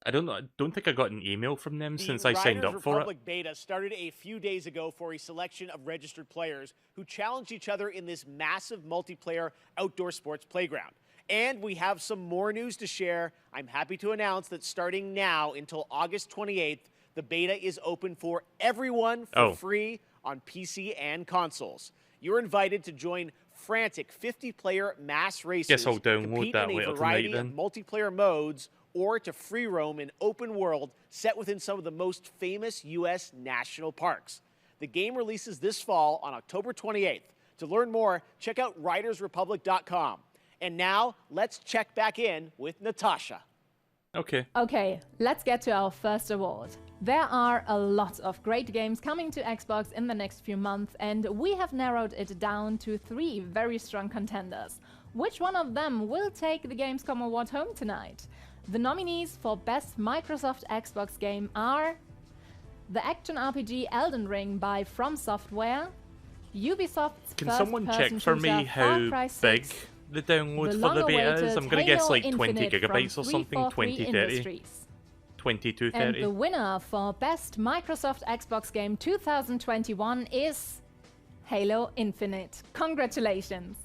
I don't think I got an email from them since I signed Riders up for it. Republic beta started a few days ago for a selection of registered players who challenged each other in this massive multiplayer outdoor sports playground. And we have some more news to share. I'm happy to announce that starting now until August 28th, the beta is open for everyone for free on PC and consoles. You're invited to join frantic 50-player mass races, Guess I'll download compete that in a later variety tonight, of then. multiplayer modes, or to free roam an open world set within some of the most famous U.S. national parks. The game releases this fall on October 28th. To learn more, check out ridersrepublic.com. And now, let's check back in with Natasha. Okay. Okay, let's get to our first award. There are a lot of great games coming to Xbox in the next few months, and we have narrowed it down to 3 very strong contenders. Which one of them will take the Gamescom award home tonight? The nominees for Best Microsoft Xbox Game are the action RPG Elden Ring by From Software, Ubisoft's Can someone check first-person for me shooter Far how Cry big 6, the download the for the beta is? long-awaited I'm gonna guess Halo like 20 Infinite gigabytes from or something, 343 20, 30. Industries. 2230. And the winner for Best Microsoft Xbox Game 2021 is Halo Infinite. Congratulations!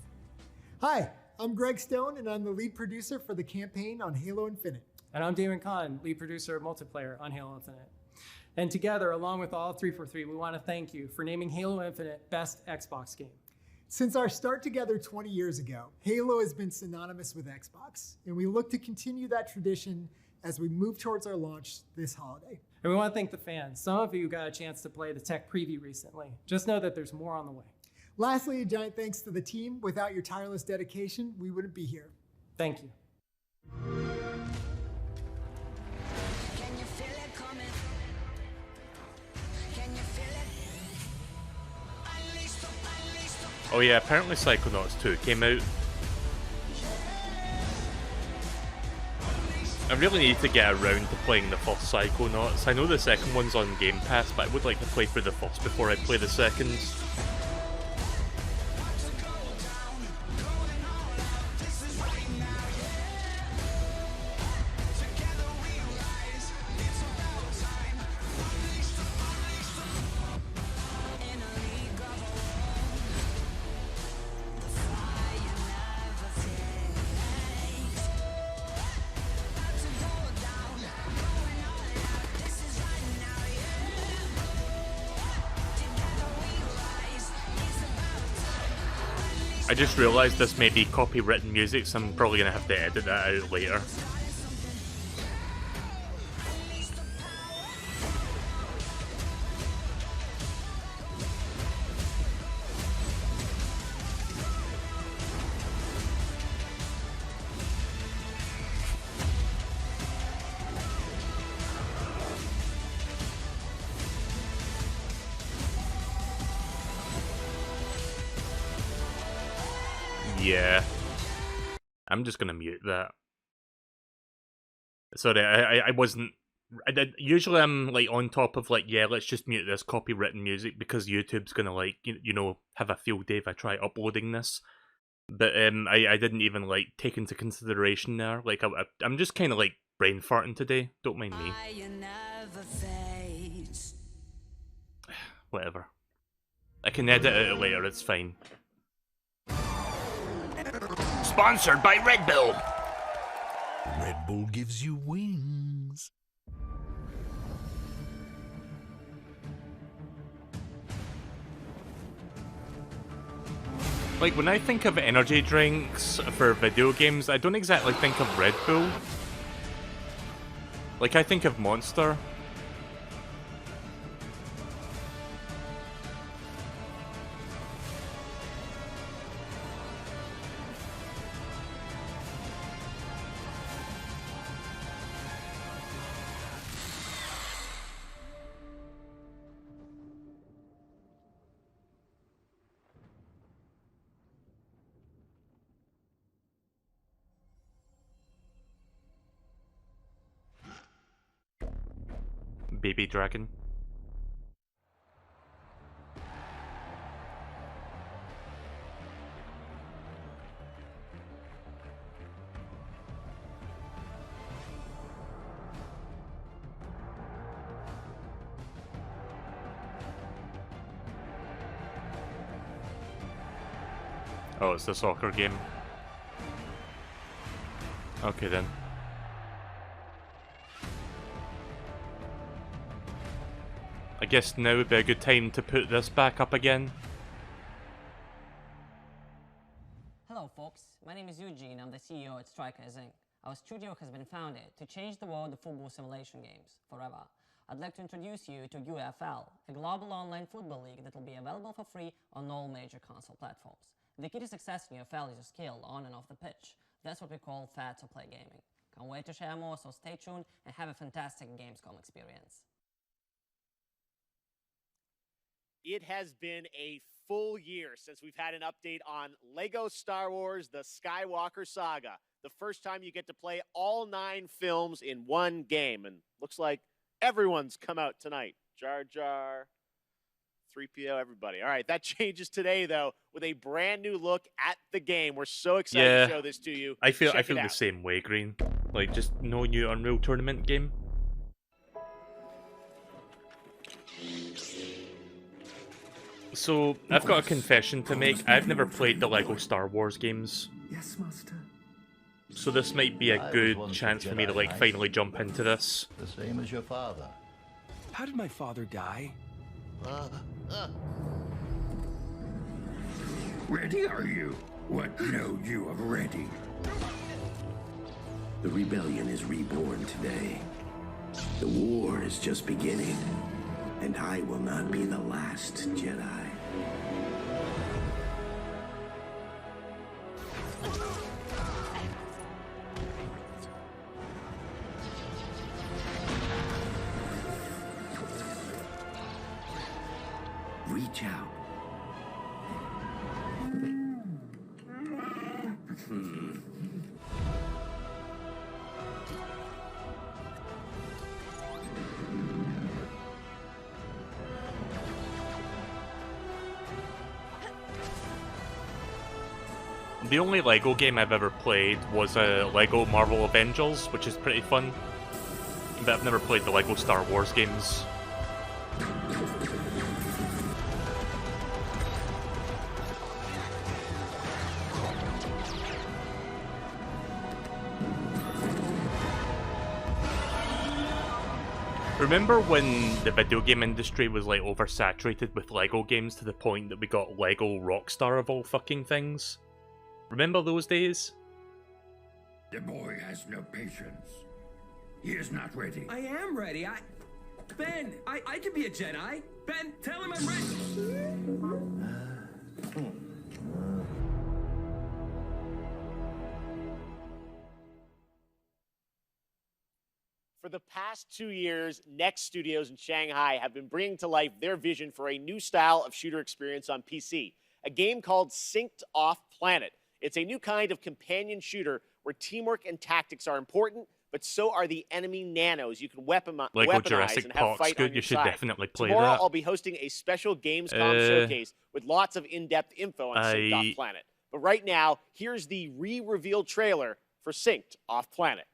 Hi, I'm Greg Stone, and I'm the lead producer for the campaign on Halo Infinite. And I'm Damon Kahn, lead producer of multiplayer on Halo Infinite. And together, along with all 343, we want to thank you for naming Halo Infinite Best Xbox Game. Since our start together 20 years ago, Halo has been synonymous with Xbox, and we look to continue that tradition as we move towards our launch this holiday. And we want to thank the fans. Some of you got a chance to play the tech preview recently. Just know that there's more on the way. Lastly, a giant thanks to the team. Without your tireless dedication, we wouldn't be here. Thank you. Oh yeah, apparently Psychonauts 2 came out. I really need to get around to playing the first Psychonauts. I know the second one's on Game Pass, but I would like to play through the first before I play the second. I just realised this may be copywritten music, so I'm probably going to have to edit that out later. Yeah. I'm just gonna mute that. Sorry, I wasn't... usually I'm like on top of like, yeah, let's just mute this copywritten music because YouTube's gonna like, you know, have a field day if I try uploading this. But I didn't even like take into consideration there. Like I'm just kind of like brain farting today. Don't mind me. Whatever. I can edit it later, it's fine. Sponsored by Red Bull. Red Bull gives you wings. Like, when I think of energy drinks for video games, I don't exactly think of Red Bull. Like, I think of Monster. Baby dragon. Oh, it's the soccer game. Okay then. I guess now would be a good time to put this back up again. Hello folks, my name is Eugene, I'm the CEO at Strikers Inc. Our studio has been founded to change the world of football simulation games forever. I'd like to introduce you to UFL, a global online football league that will be available for free on all major console platforms. The key to success in UFL is your skill on and off the pitch. That's what we call fair to play gaming. Can't wait to share more, so stay tuned and have a fantastic GamesCom experience. It has been a full year since we've had an update on LEGO Star Wars The Skywalker Saga. The first time you get to play all 9 films in one game. And looks like everyone's come out tonight. Jar Jar, 3PO, everybody. All right, that changes today, though, with a brand new look at the game. We're so excited to show this to you. I feel Check it the out. same way, Green. Like, just no new Unreal Tournament game. So, I've got a confession to make. I've never played the LEGO Star Wars games. Yes, Master. So this might be a good chance for me to, like, finally jump into this. The same as your father. How did my father die? Ready are you? What know you of ready? The rebellion is reborn today. The war is just beginning, and I will not be the last Jedi. Reach out. The only LEGO game I've ever played was LEGO Marvel Avengers, which is pretty fun. But I've never played the LEGO Star Wars games. Remember when the video game industry was like oversaturated with LEGO games to the point that we got LEGO Rockstar of all fucking things? Remember those days? The boy has no patience. He is not ready. I am ready. Ben, I can be a Jedi. Ben, tell him I'm ready. For the past 2 years, Next Studios in Shanghai have been bringing to life their vision for a new style of shooter experience on PC, a game called Synced Off Planet. It's a new kind of companion shooter where teamwork and tactics are important, but so are the enemy nanos you can weaponize Jurassic and have Park's fight good. on your You should side. definitely play Tomorrow, that. I'll be hosting a special GamesCom showcase with lots of in-depth info on Synced Off Planet. But right now, here's the re-revealed trailer for Synced Off Planet.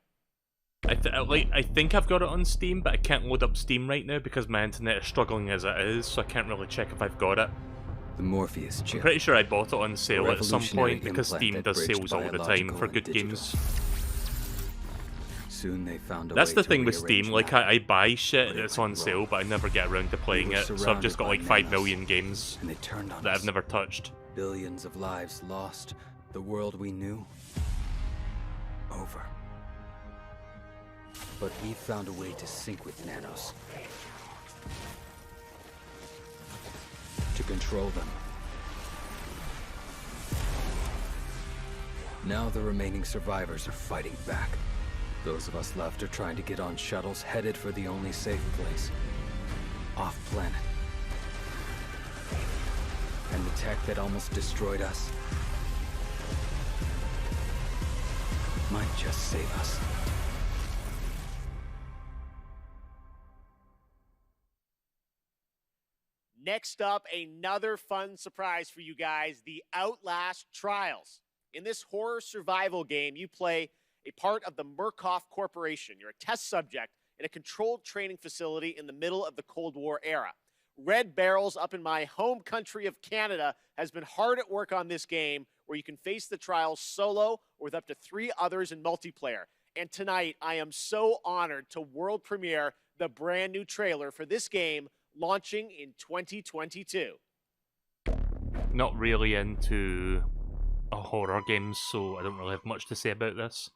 I think I've got it on Steam, but I can't load up Steam right now because my internet is struggling as it is, so I can't really check if I've got it. The Morpheus chip. I'm pretty sure I bought it on sale at some Revolutionary point because implant Steam that does bridged sales all the time biological for and good digital. games. Soon they found a That's way the to thing with rearrange Steam, like matter. I buy shit that's on sale, but I never get around to playing were it, so I've surrounded just got by like 5 nanos, million games and they turned on that us. I've never touched. Billions of lives lost. The world we knew. Over. But we found a way to sync with nanos. To control them. Now the remaining survivors are fighting back. Those of us left are trying to get on shuttles headed for the only safe place. Off planet. And the tech that almost destroyed us might just save us. Next up, another fun surprise for you guys, the Outlast Trials. In this horror survival game, you play a part of the Murkoff Corporation. You're a test subject in a controlled training facility in the middle of the Cold War era. Red Barrels up in my home country of Canada has been hard at work on this game where you can face the trials solo or with up to 3 others in multiplayer. And tonight, I am so honored to world premiere the brand new trailer for this game launching in 2022. Not really into horror games, so I don't really have much to say about this.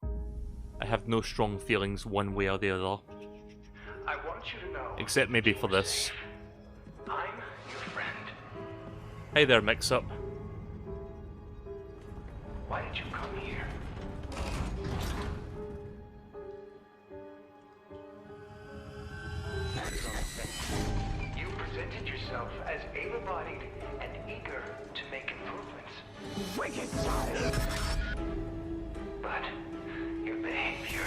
I have no strong feelings one way or the other. I want you to know. Except maybe for this. I'm your friend. Hey there, Mix-Up. Why did you come here? You presented yourself as able-bodied and eager to make improvements. Wicked sire! But your behavior.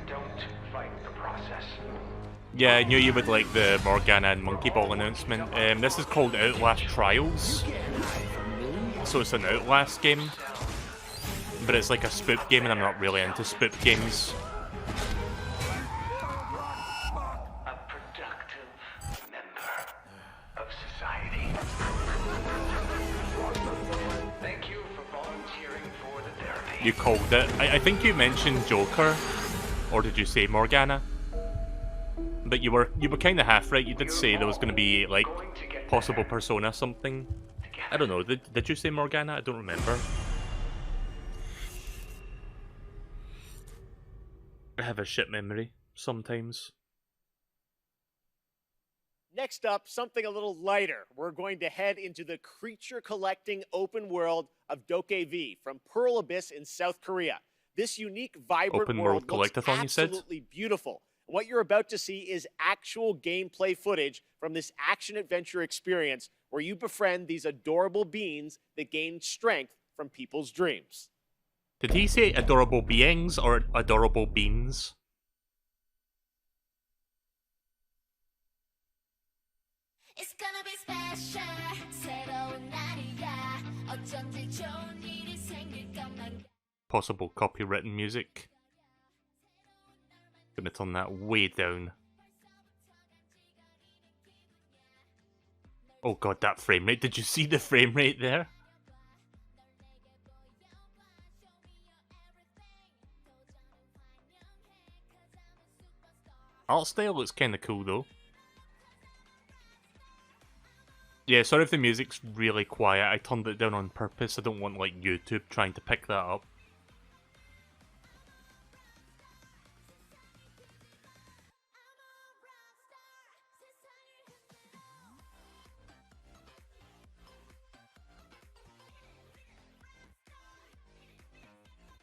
Don't fight the process. Yeah, I knew you would like the Morgana and Monkey Ball announcement. This is called Outlast Trials. So it's an Outlast game. But it's like a spook game, and I'm not really into spook games. A productive member of society. Thank you for volunteering for the therapy. You called it. I think you mentioned Joker. Or did you say Morgana? But you were kind of half right. You did say there was going to be like possible Persona something. I don't know. Did you say Morgana? I don't remember. I have a shit memory sometimes. Next up, something a little lighter. We're going to head into the creature collecting open world of Dokev from Pearl Abyss in South Korea. This unique, vibrant Open world world looks collectathon, you said? absolutely beautiful. What you're about to see is actual gameplay footage from this action-adventure experience where you befriend these adorable beings that gain strength from people's dreams. Did he say adorable beings or adorable beans? It's gonna be special. 새로운 날이야. 어쩐지 좋은 일이 생길 것만. Possible copywritten music. Gonna turn that way down. Oh god, that frame rate. Did you see the frame rate there? Art style looks kinda cool though. Yeah, sorry if the music's really quiet. I turned it down on purpose. I don't want like YouTube trying to pick that up.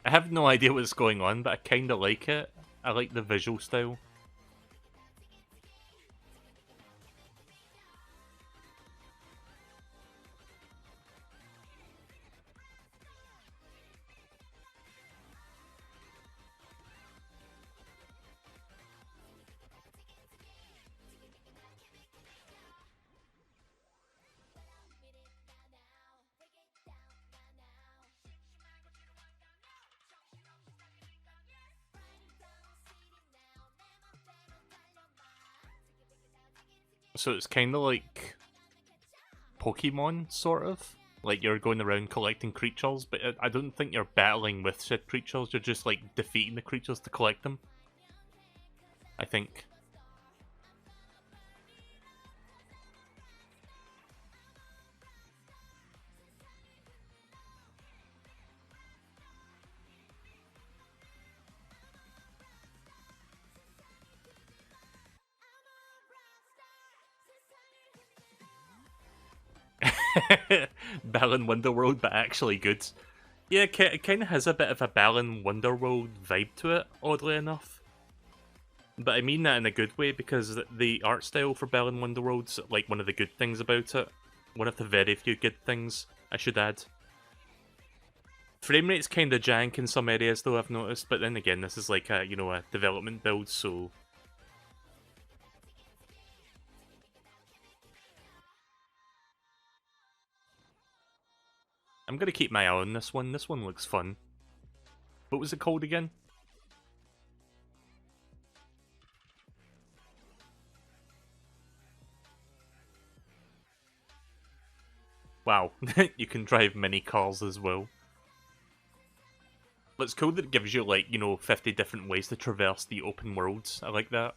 I have no idea what's going on, but I kinda like it. I like the visual style. So it's kind of like Pokemon, sort of. Like you're going around collecting creatures, but I don't think you're battling with said creatures. You're just like defeating the creatures to collect them. I think. Balan Wonderworld, but actually good. Yeah, it kind of has a bit of a Balan Wonderworld vibe to it, oddly enough. But I mean that in a good way, because the art style for Balan Wonderworld's like one of the good things about it. One of the very few good things, I should add. Frame rate's kind of jank in some areas though, I've noticed, but then again, this is like a, you know, a development build, so... I'm gonna keep my eye on this one. This one looks fun. What was it called again? Wow, you can drive mini cars as well. But it's cool that it gives you, like, you know, 50 different ways to traverse the open worlds. I like that.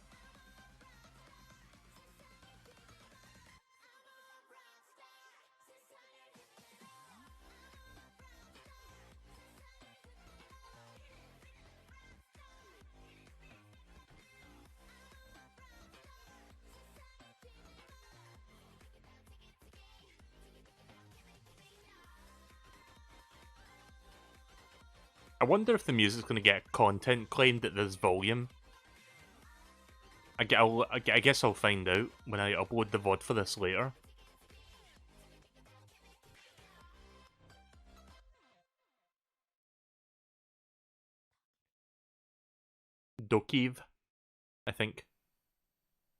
I wonder if the music's going to get content claimed at this volume. I guess I'll find out when I upload the VOD for this later. Dokev, I think.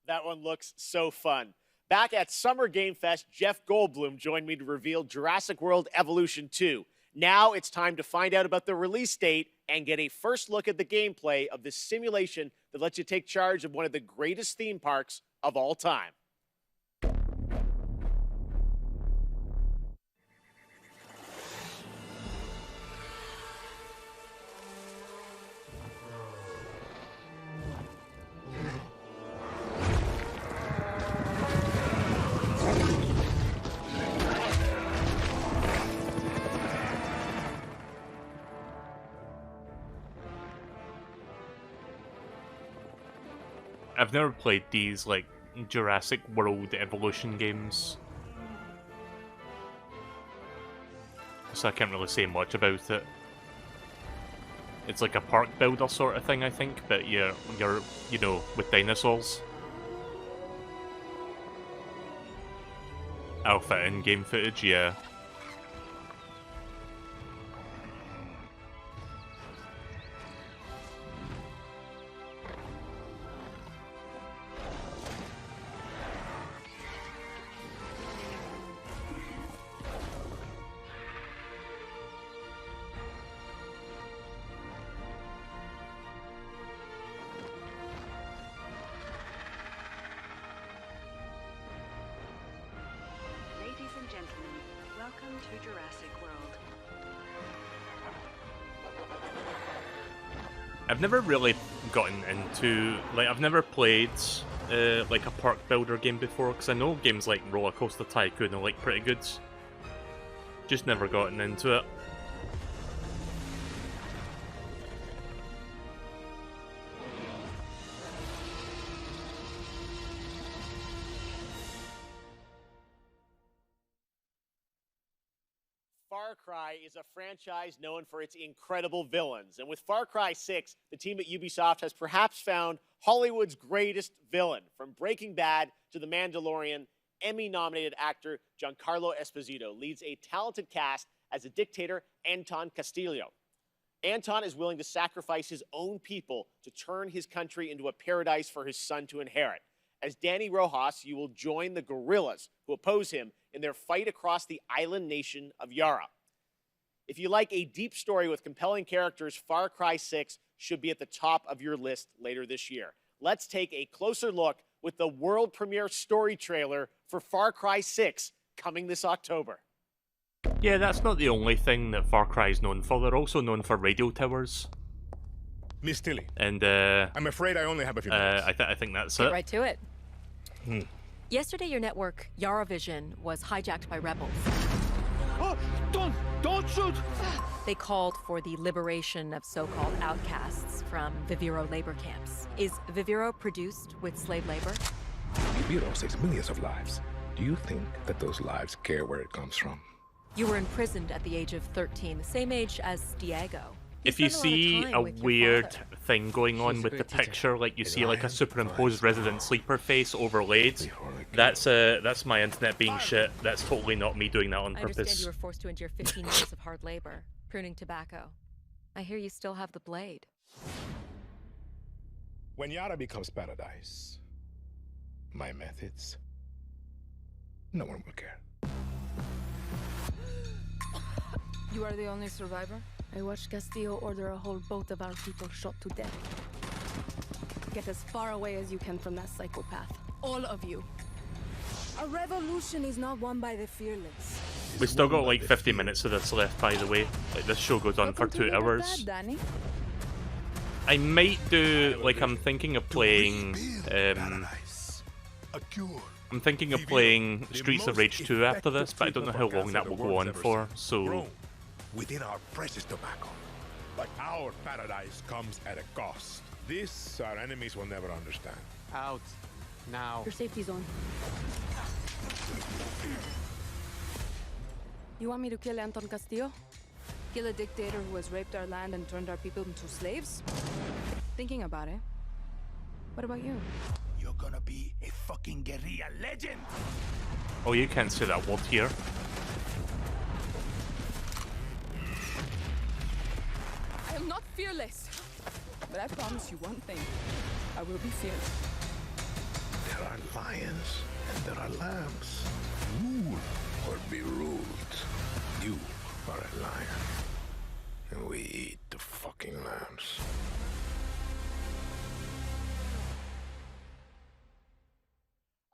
That one looks so fun. Back at Summer Game Fest, Jeff Goldblum joined me to reveal Jurassic World Evolution 2. Now it's time to find out about the release date and get a first look at the gameplay of this simulation that lets you take charge of one of the greatest theme parks of all time. I've never played these, like, Jurassic World Evolution games. So I can't really say much about it. It's like a park builder sort of thing, I think, but you're you know, with dinosaurs. Alpha in-game footage, yeah. Ladies and gentlemen, welcome to Jurassic World. I've never really gotten into, like, I've never played like a park builder game before, because I know games like Roller Coaster Tycoon are like pretty good. Just never gotten into it. Far Cry is a franchise known for its incredible villains. And with Far Cry 6, the team at Ubisoft has perhaps found Hollywood's greatest villain. From Breaking Bad to The Mandalorian, Emmy-nominated actor Giancarlo Esposito leads a talented cast as a dictator, Anton Castillo. Anton is willing to sacrifice his own people to turn his country into a paradise for his son to inherit. As Danny Rojas, you will join the guerrillas who oppose him in their fight across the island nation of Yara. If you like a deep story with compelling characters, Far Cry 6 should be at the top of your list later this year. Let's take a closer look with the world premiere story trailer for Far Cry 6 coming this October. Yeah, that's not the only thing that Far Cry is known for. They're also known for radio towers. Miss Tilly. And I'm afraid I only have a few minutes. I think that's Get it. right to it. Yesterday, your network, Yaravision, was hijacked by rebels. Oh, don't shoot! They called for the liberation of so-called outcasts from Viviro labor camps. Is Viviro produced with slave labor? Viviro saves millions of lives. Do you think that those lives care where it comes from? You were imprisoned at the age of 13, the same age as Diego. If you see a weird thing going on with the picture, like you see like a superimposed Resident Sleeper face overlaid, that's my internet being shit. That's totally not me doing that on I understand purpose. you were forced to endure 15 years of hard labor, pruning tobacco. I hear you still have the blade. When Yara becomes paradise, my methods, no one will care. You are the only survivor? I watched Castillo order a whole boat of our people shot to death. Get as far away as you can from that psychopath. All of you. A revolution is not won by the fearless. We still got like 50 minutes of this left, by the way. Like this show goes on for 2 hours. Danny. I might do, like, I'm thinking of playing I'm thinking of playing Streets of Rage 2 after this, but I don't know how long that will go on for, so Within our precious tobacco. But our paradise comes at a cost. This our enemies will never understand. Out. Now. Your safety zone. You want me to kill Anton Castillo? Kill a dictator who has raped our land and turned our people into slaves? Thinking about it. What about you? You're gonna be a fucking guerrilla legend! oh, you can't say that word here. I am not fearless. But I promise you one thing. I will be fearless. There are lions and there are lambs. Rule or be ruled. You are a lion. And we eat the fucking lambs.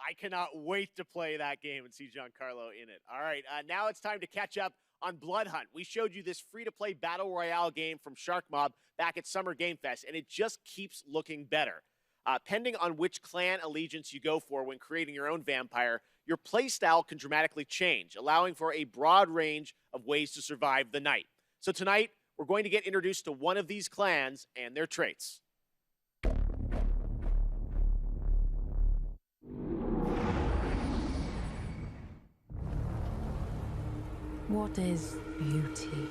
I cannot wait to play that game and see Giancarlo in it. All right, now it's time to catch up on Blood Hunt. We showed you this free-to-play Battle Royale game from Shark Mob back at Summer Game Fest, and it just keeps looking better. Depending on which clan allegiance you go for when creating your own vampire, your playstyle can dramatically change, allowing for a broad range of ways to survive the night. So tonight, we're going to get introduced to one of these clans and their traits. What is beauty?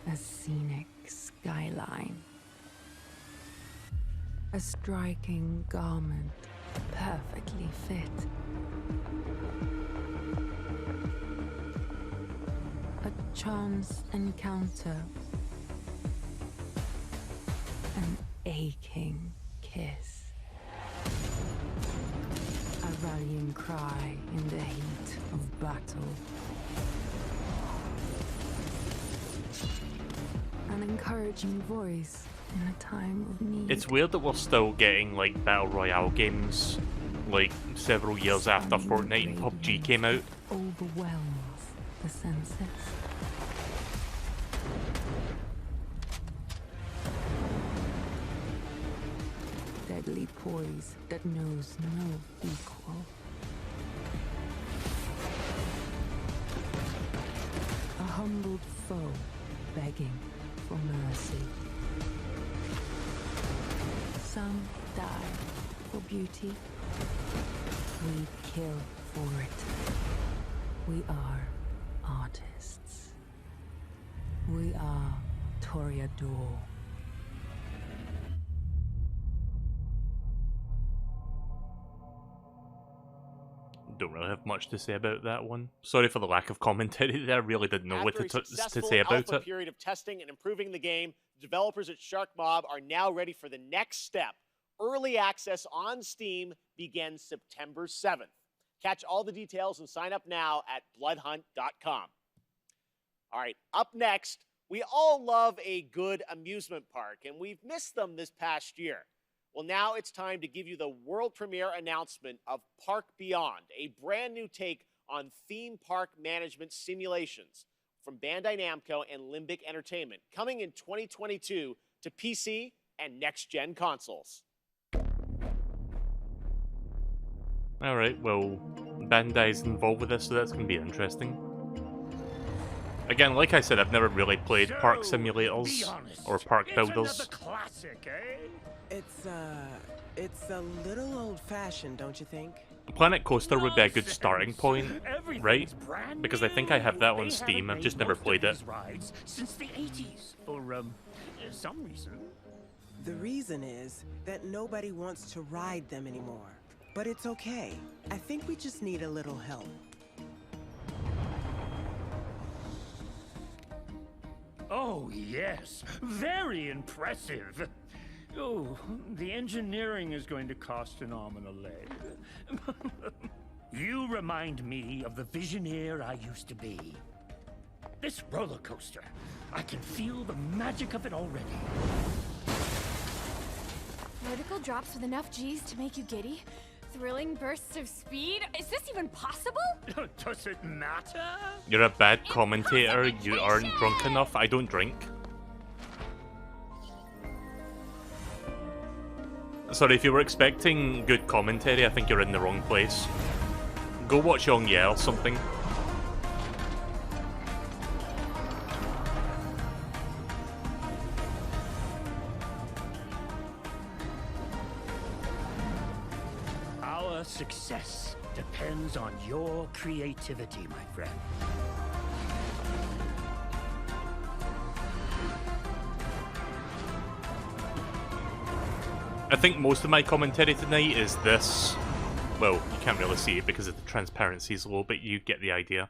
A scenic skyline. A striking garment, perfectly fit. A chance encounter. An aching kiss. A rallying cry in the heat of battle. An encouraging voice in a time of need. It's weird that we're still getting like battle royale games like several years after Fortnite and PUBG came out. Overwhelms the senses. Deadly poise that knows no equal. A humbled foe begging for mercy. Some die for beauty. We kill for it. We are artists. We are Toreador. Don't really have much to say about that one. Sorry for the lack of commentary there. I really didn't know what to say about After a it. period of testing and improving the game, developers at Shark Mob are now ready for the next step. Early access on Steam begins September 7th. Catch all the details and sign up now at bloodhunt.com. All right, up next, we all love a good amusement park, and we've missed them this past year. Well, now it's time to give you the world premiere announcement of Park Beyond, a brand new take on theme park management simulations from Bandai Namco and Limbic Entertainment, coming in 2022 to PC and next-gen consoles. Alright, well, Bandai's involved with this, so that's going to be interesting. Again, like I said, I've never really played park simulators or park builders. Another classic, eh? It's a little old-fashioned, don't you think? Planet Coaster would be a good starting point, right? Because I think I have that on Steam, I've just never played it. Rides since the 80s, for some reason. The reason is that nobody wants to ride them anymore. But it's okay. I think we just need a little help. Oh, yes. Very impressive. Oh, the engineering is going to cost an arm and a leg. You remind me of the Visioneer I used to be. This roller coaster, I can feel the magic of it already. Vertical drops with enough G's to make you giddy? Thrilling bursts of speed? Is this even possible? Does it matter? You're a bad commentator, you aren't drunk enough, I don't drink. Sorry, if you were expecting good commentary, I think you're in the wrong place. Go watch Young Ye or something. Our success depends on your creativity, my friend. I think most of my commentary tonight is this. Well, you can't really see it because of the transparency is low, but you get the idea.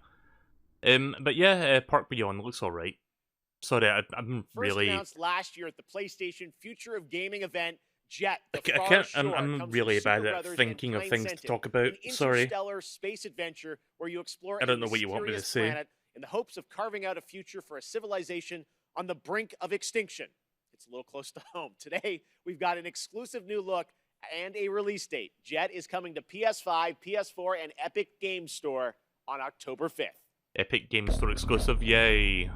But yeah, Park Beyond looks alright. Sorry, I'm really... First announced last year at the PlayStation Future of Gaming event, Jet, I'm really bad at thinking of things to talk about. Sorry. Interstellar space adventure where you explore I don't know what you want me to say. planet in the hopes of carving out a future for a civilization on the brink of extinction. It's a little close to home. Today, we've got an exclusive new look and a release date. Jet is coming to PS5, PS4, and Epic Games Store on October 5th. Epic Games Store exclusive, yay.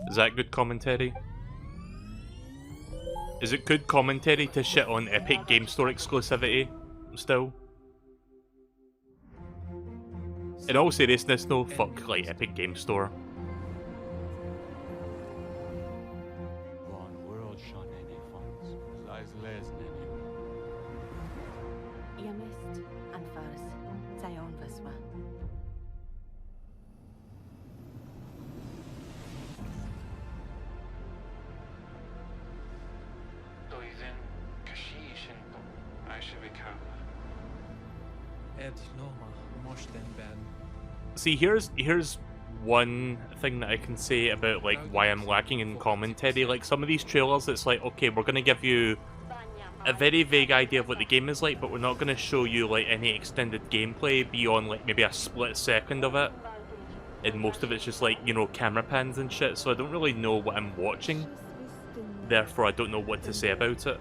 Is that good commentary? Is it good commentary to shit on Epic Games Store exclusivity still? In all seriousness though, fuck like Epic Games Store. Ihr Mist an Fares See, here's one thing that I can say about like why I'm lacking in commentary. Like some of these trailers, it's like, okay, we're gonna give you a very vague idea of what the game is like, but we're not gonna show you like any extended gameplay beyond like maybe a split second of it. And most of it's just like, you know, camera pans and shit, so I don't really know what I'm watching. Therefore, I don't know what to say about it.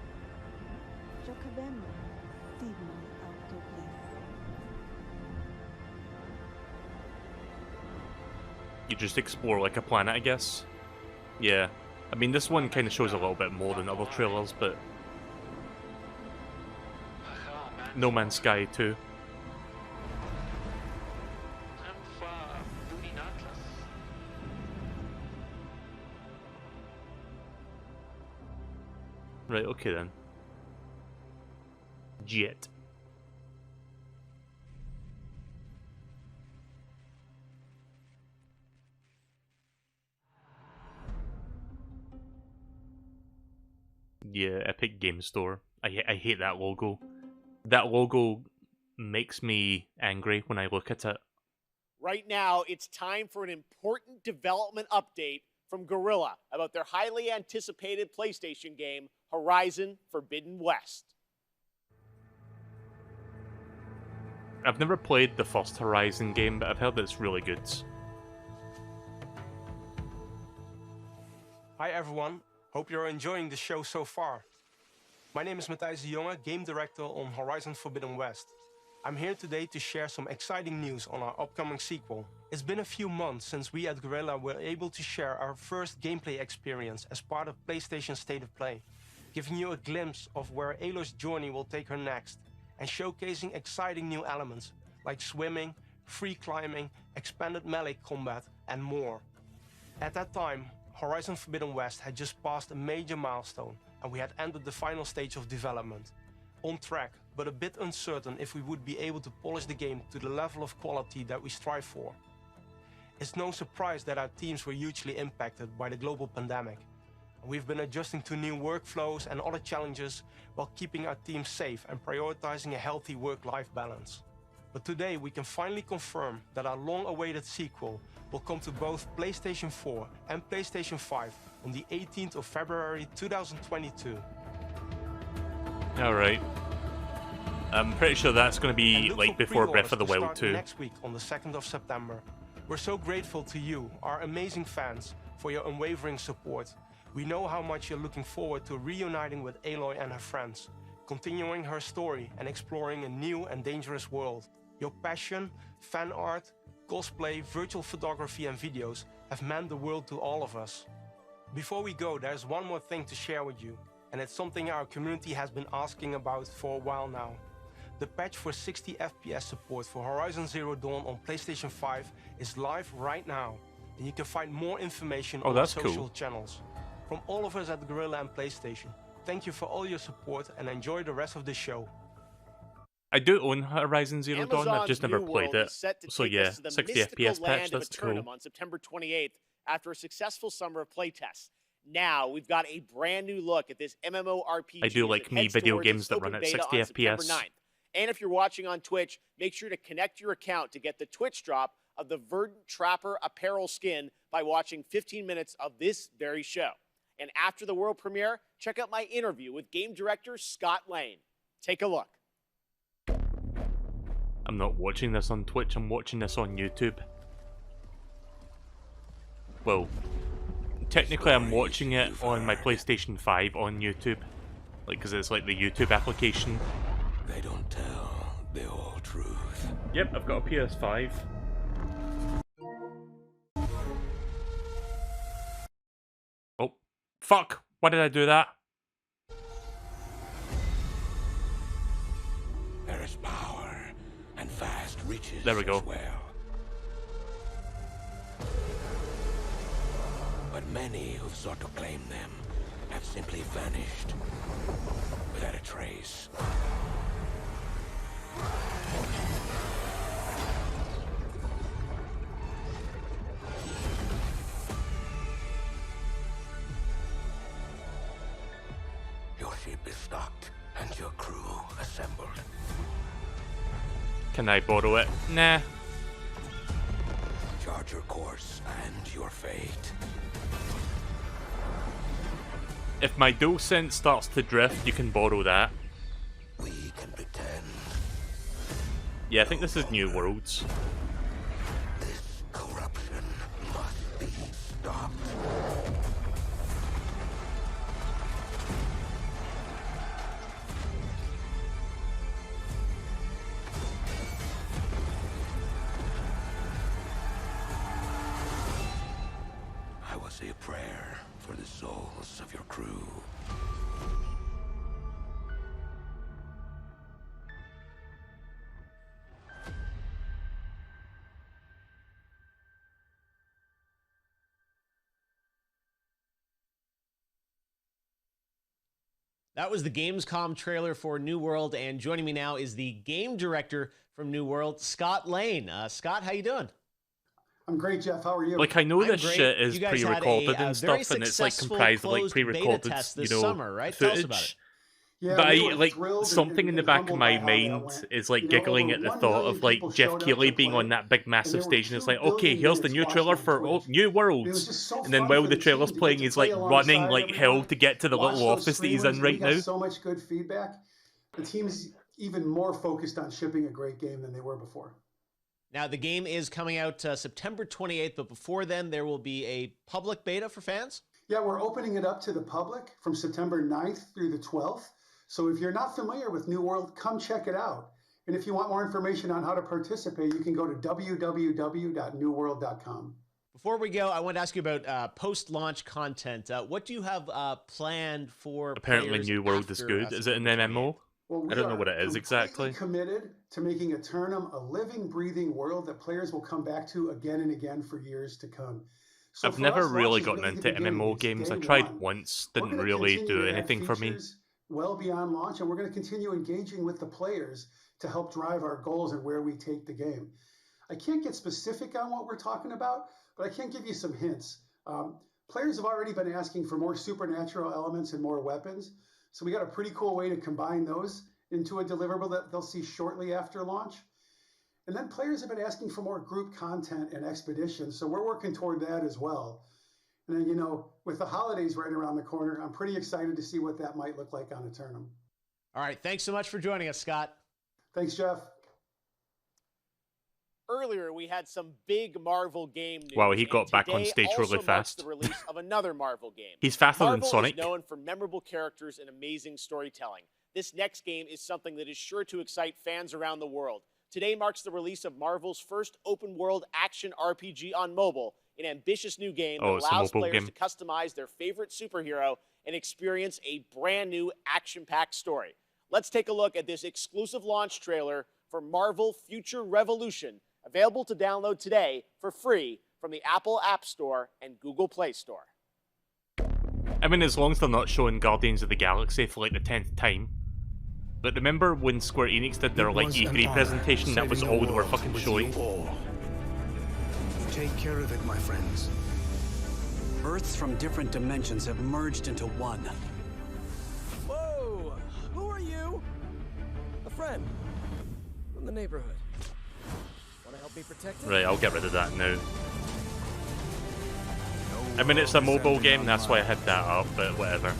You just explore like a planet, I guess. Yeah. I mean, this one kind of shows a little bit more than other trailers, but... No Man's Sky 2. Right, okay then. Jet. Yeah, Epic Game Store. I hate that logo. That logo makes me angry when I look at it. Right now, it's time for an important development update from Guerrilla about their highly anticipated PlayStation game, Horizon Forbidden West. I've never played the first Horizon game, but I've heard that it's really good. Hi everyone, hope you're enjoying the show so far. My name is Matthijs de Jonge, Game Director on Horizon Forbidden West. I'm here today to share some exciting news on our upcoming sequel. It's been a few months since we at Guerrilla were able to share our first gameplay experience as part of PlayStation State of Play, giving you a glimpse of where Aloy's journey will take her next, and showcasing exciting new elements like swimming, free climbing, expanded melee combat, and more. At that time, Horizon Forbidden West had just passed a major milestone, and we had entered the final stage of development. On track, but a bit uncertain if we would be able to polish the game to the level of quality that we strive for. It's no surprise that our teams were hugely impacted by the global pandemic. We've been adjusting to new workflows and other challenges while keeping our team safe and prioritizing a healthy work-life balance. But today we can finally confirm that our long-awaited sequel will come to both PlayStation 4 and PlayStation 5 on the 18th of February 2022. Alright. I'm pretty sure that's going to be like before Breath of the Wild 2. Next week on the 2nd of September. We're so grateful to you, our amazing fans, for your unwavering support. We know how much you're looking forward to reuniting with Aloy and her friends, continuing her story and exploring a new and dangerous world. Your passion, fan art, cosplay, virtual photography and videos have meant the world to all of us. Before we go, there's one more thing to share with you, and it's something our community has been asking about for a while now. The patch for 60 FPS support for Horizon Zero Dawn on PlayStation 5 is live right now, and you can find more information on our social channels. From all of us at Guerrilla and PlayStation, thank you for all your support and enjoy the rest of the show. I do own Horizon Zero Dawn, I've just never played it. So yeah, 60 FPS patch, that's cool. On September 28th after a successful summer of playtests. Now we've got a brand new look at this MMORPG. I do like me video games that run at 60 FPS. And if you're watching on Twitch, make sure to connect your account to get the Twitch drop of the Verdant Trapper apparel skin by watching 15 minutes of this very show. And after the world premiere, check out my interview with game director Scott Lane. Take a look. I'm not watching this on Twitch, I'm watching this on YouTube. Well, technically I'm watching it on my PlayStation 5 on YouTube. Like, because it's like the YouTube application. They don't tell the whole truth. Yep, I've got a PS5. Oh, fuck! Why did I do that? There is power and vast riches. There we go. As well. But many who've sought to claim them have simply vanished without a trace. Your ship is stocked and your crew assembled. Can I borrow it? Nah. chart your course and your fate. If my DualSense starts to drift, you can borrow that. We can pretend. Yeah, I think this is New Worlds. This corruption must be stopped. I will say a prayer for the souls of your crew. That was the Gamescom trailer for New World, and joining me now is the game director from New World, Scott Lane. Scott, how you doing? I'm great, Jeff. How are you? Like, I know this great. shit is You guys had pre-recorded a and very stuff, and it's like successful comprised of like closed beta pre-recorded, test you this know, summer, right? Tell us footage. about it. Yeah, But we I were like thrilled something in the back of humbled my by how that mind went. is like You know, giggling over at the 1 thought million of like people Geoff showed up Keighley to being play, on that big massive and there were stage, and it's like, 2 okay, billion here's the minutes new watched trailer on for Twitch. New It was Worlds, just so and then fun while for the the trailer's team to playing, get to he's like play running alongside like hell everyone, to get to the watch little those office that he's streamers. in right We got now. so much good feedback. The team's even more focused on shipping a great game than they were before. Now, the game is coming out September 28th, but before then, there will be a public beta for fans? Yeah, we're opening it up to the public from September 9th through the 12th. So if you're not familiar with New World, come check it out. And if you want more information on how to participate, you can go to www.newworld.com. Before we go, I want to ask you about post-launch content. What do you have planned for Apparently, players New World is after, good. Is it an MMO? Well, I don't know what it is exactly. Committed to making Eternum a living, breathing world that players will come back to again and again for years to come. So I've for never us, really launch is gotten the into beginning. MMO It's games. I day tried one. once, We're didn't gonna really continue do to add anything for me. features well beyond launch, and we're going to continue engaging with the players to help drive our goals and where we take the game. I can't get specific on what we're talking about, but I can give you some hints. Players have already been asking for more supernatural elements and more weapons, so we got a pretty cool way to combine those into a deliverable that they'll see shortly after launch. And then players have been asking for more group content and expeditions, so we're working toward that as well. And then, you know, with the holidays right around the corner, I'm pretty excited to see what that might look like on Eternum. All right, thanks so much for joining us, Scott. Thanks, Jeff. Earlier, we had some big Marvel game news. Wow, he got back on today stage also really marks fast. the release of another Marvel game. He's faster than Marvel Sonic. is known for memorable characters and amazing storytelling. This next game is something that is sure to excite fans around the world. Today marks the release of Marvel's first open-world action RPG on mobile, an ambitious new game that allows players to customize their favorite superhero and experience a brand new action-packed story. Let's take a look at this exclusive launch trailer for Marvel Future Revolution, available to download today for free from the Apple App Store and Google Play Store. I mean, as long as they're not showing Guardians of the Galaxy for like the 10th time. But remember when Square Enix did their like E3 presentation, that was all they were fucking showing? Take care of it, my friends. Earths from different dimensions have merged into one. Whoa! Who are you? A friend from the neighborhood. Want to help me protect it? Right, I'll get rid of that now. I mean, it's a mobile game, that's why I had that up, but whatever.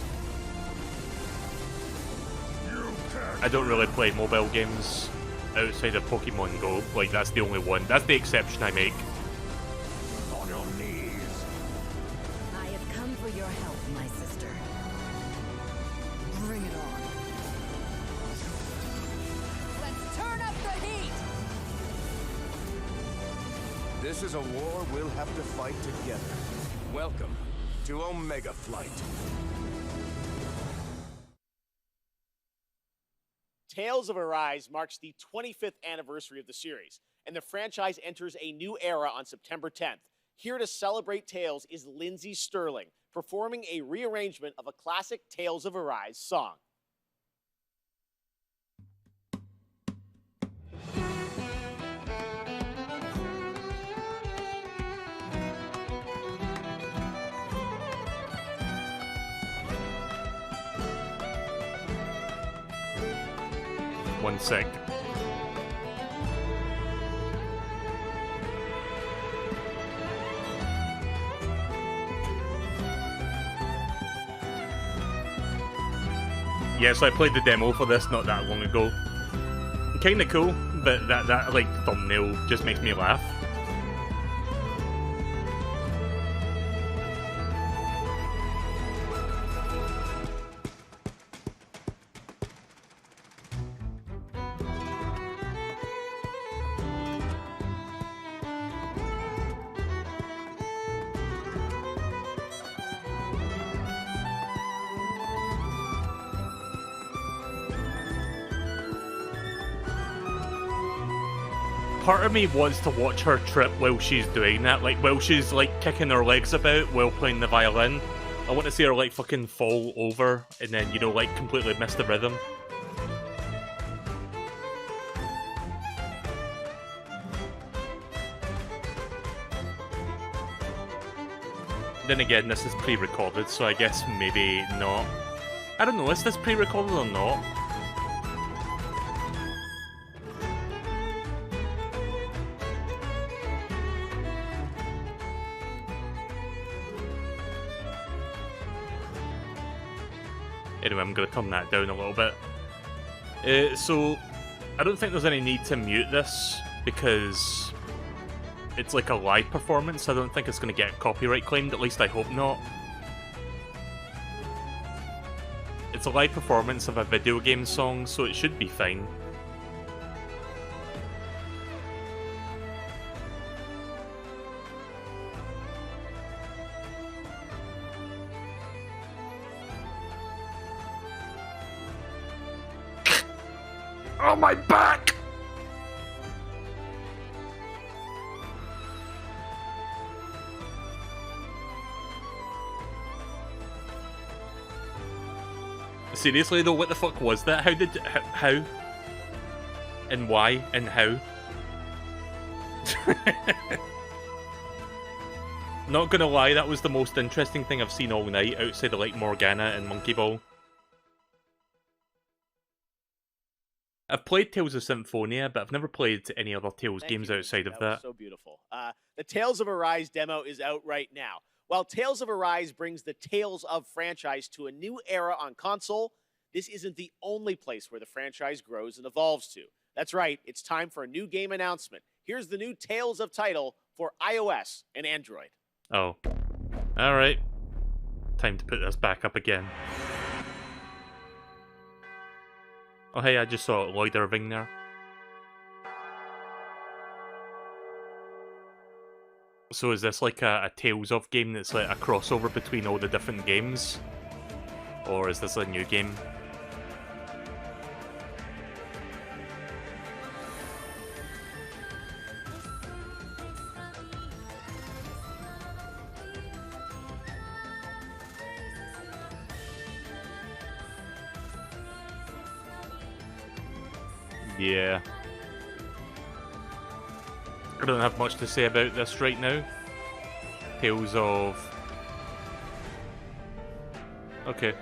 I don't really play mobile games outside of Pokemon Go. Like, that's the only one. That's the exception I make. On your knees. I have come for your help, my sister. Bring it on. Let's turn up the heat! This is a war we'll have to fight together. Welcome to Omega Flight. Tales of Arise marks the 25th anniversary of the series, and the franchise enters a new era on September 10th. Here to celebrate Tales is Lindsey Sterling, performing a rearrangement of a classic Tales of Arise song. One sec. Yeah, so I played the demo for this not that long ago. Kinda cool, but that like thumbnail just makes me laugh. Part of me wants to watch her trip while she's doing that, like while she's like kicking her legs about while playing the violin. I want to see her like fucking fall over and then, you know, like completely miss the rhythm. Then again, this is pre-recorded, so I guess maybe not. I don't know, is this pre-recorded or not? Anyway, I'm going to turn that down a little bit. So, I don't think there's any need to mute this, because it's like a live performance. I don't think it's going to get copyright claimed, at least I hope not. It's a live performance of a video game song, so it should be fine. Oh, my back! Seriously though, what the fuck was that? How? And why? And how? Not gonna lie, that was the most interesting thing I've seen all night outside of like Morgana and Monkey Ball. I've played Tales of Symphonia, but I've never played any other Tales games outside of that. So beautiful. The Tales of Arise demo is out right now. While Tales of Arise brings the Tales of franchise to a new era on console, this isn't the only place where the franchise grows and evolves to. That's right, it's time for a new game announcement. Here's the new Tales of title for iOS and Android. Oh. Alright. Time to put this back up again. Oh hey, I just saw Lloyd Irving there. So is this like a Tales of game that's like a crossover between all the different games? Or is this a new game? Yeah. I don't have much to say about this right now. Tales of... Okay.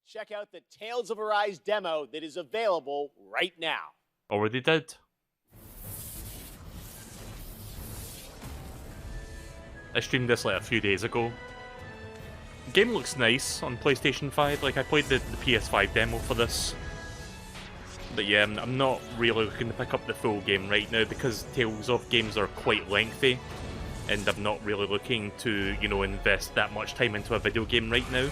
Check out the Tales of Arise demo that is available right now. Already did. I streamed this like a few days ago. The game looks nice on PlayStation 5. Like, I played the PS5 demo for this. But yeah, I'm not really looking to pick up the full game right now because Tales of games are quite lengthy. And I'm not really looking to, you know, invest that much time into a video game right now.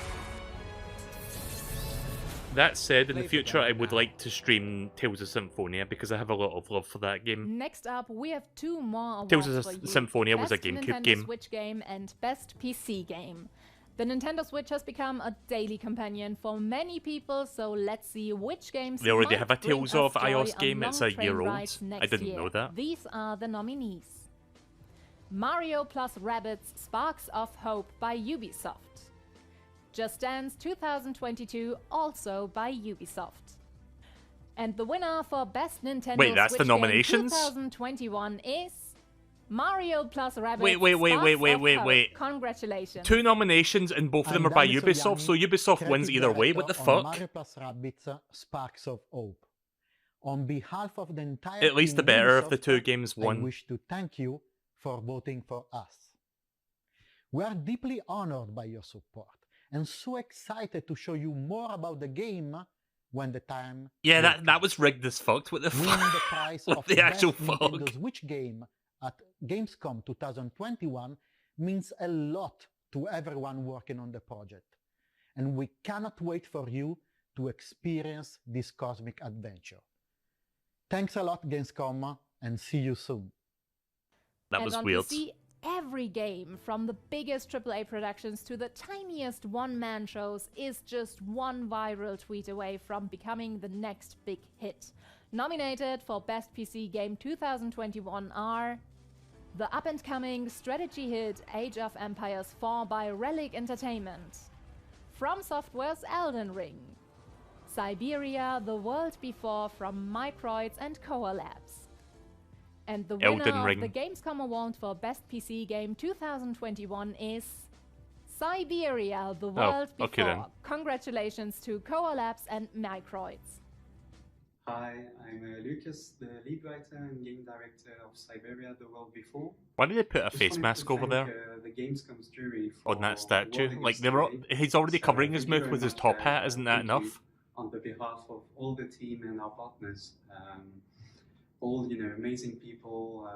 That said, in the future I would like to stream Tales of Symphonia because I have a lot of love for that game. Next up, we have two more awards Tales of for you. Symphonia was a Best GameCube Nintendo game. Switch game and Best PC game. The Nintendo Switch has become a daily companion for many people, so let's see which games They already might have a bring Tales us of joy iOS on game. It's a long year train old. rides I next didn't year. know that. These are the nominees. Mario plus Rabbids Sparks of Hope by Ubisoft. Just Dance 2022, also by Ubisoft. And the winner for Best Nintendo Wait, that's Switch the nominations? Game 2021 is Mario plus Rabbids Wait. Congratulations. 2 nominations and both of them are by Ubisoft, so Ubisoft wins either way. What the fuck? Mario plus Rabbids Sparks of Hope. On behalf of the entire At least the team better of the Ubisoft, two games I won. wish to thank you for voting for us. We are deeply honored by your support and so excited to show you more about the game when the time Yeah, will that was rigged as fuck. What the Winning fuck? the prize What of the actual Best fuck? Nintendo Switch game at Gamescom 2021 means a lot to everyone working on the project, and we cannot wait for you to experience this cosmic adventure. Thanks a lot, Gamescom, and see you soon. That was weird. PC, every game, from the biggest AAA productions to the tiniest one-man shows, is just one viral tweet away from becoming the next big hit. Nominated for Best PC Game 2021 are the up-and-coming strategy hit Age of Empires 4 by Relic Entertainment, From Software's Elden Ring, Siberia: The World Before from Microids and Koa Labs, and the winner Elden of Ring. the Gamescom Award for Best PC Game 2021 is Siberia: The World Before. okay then. Congratulations to Koa Labs and Microids. Hi, I'm Lucas, the lead writer and game director of Siberia: The World Before. Why did they put a Just face wanted mask to over thank, there? The Gamescom's jury for On that statue? awarding Like, us they were, today. he's already So, covering his thank you mouth very with his much, top hat, isn't that thank you enough? On the behalf of all the team and our partners, all amazing people,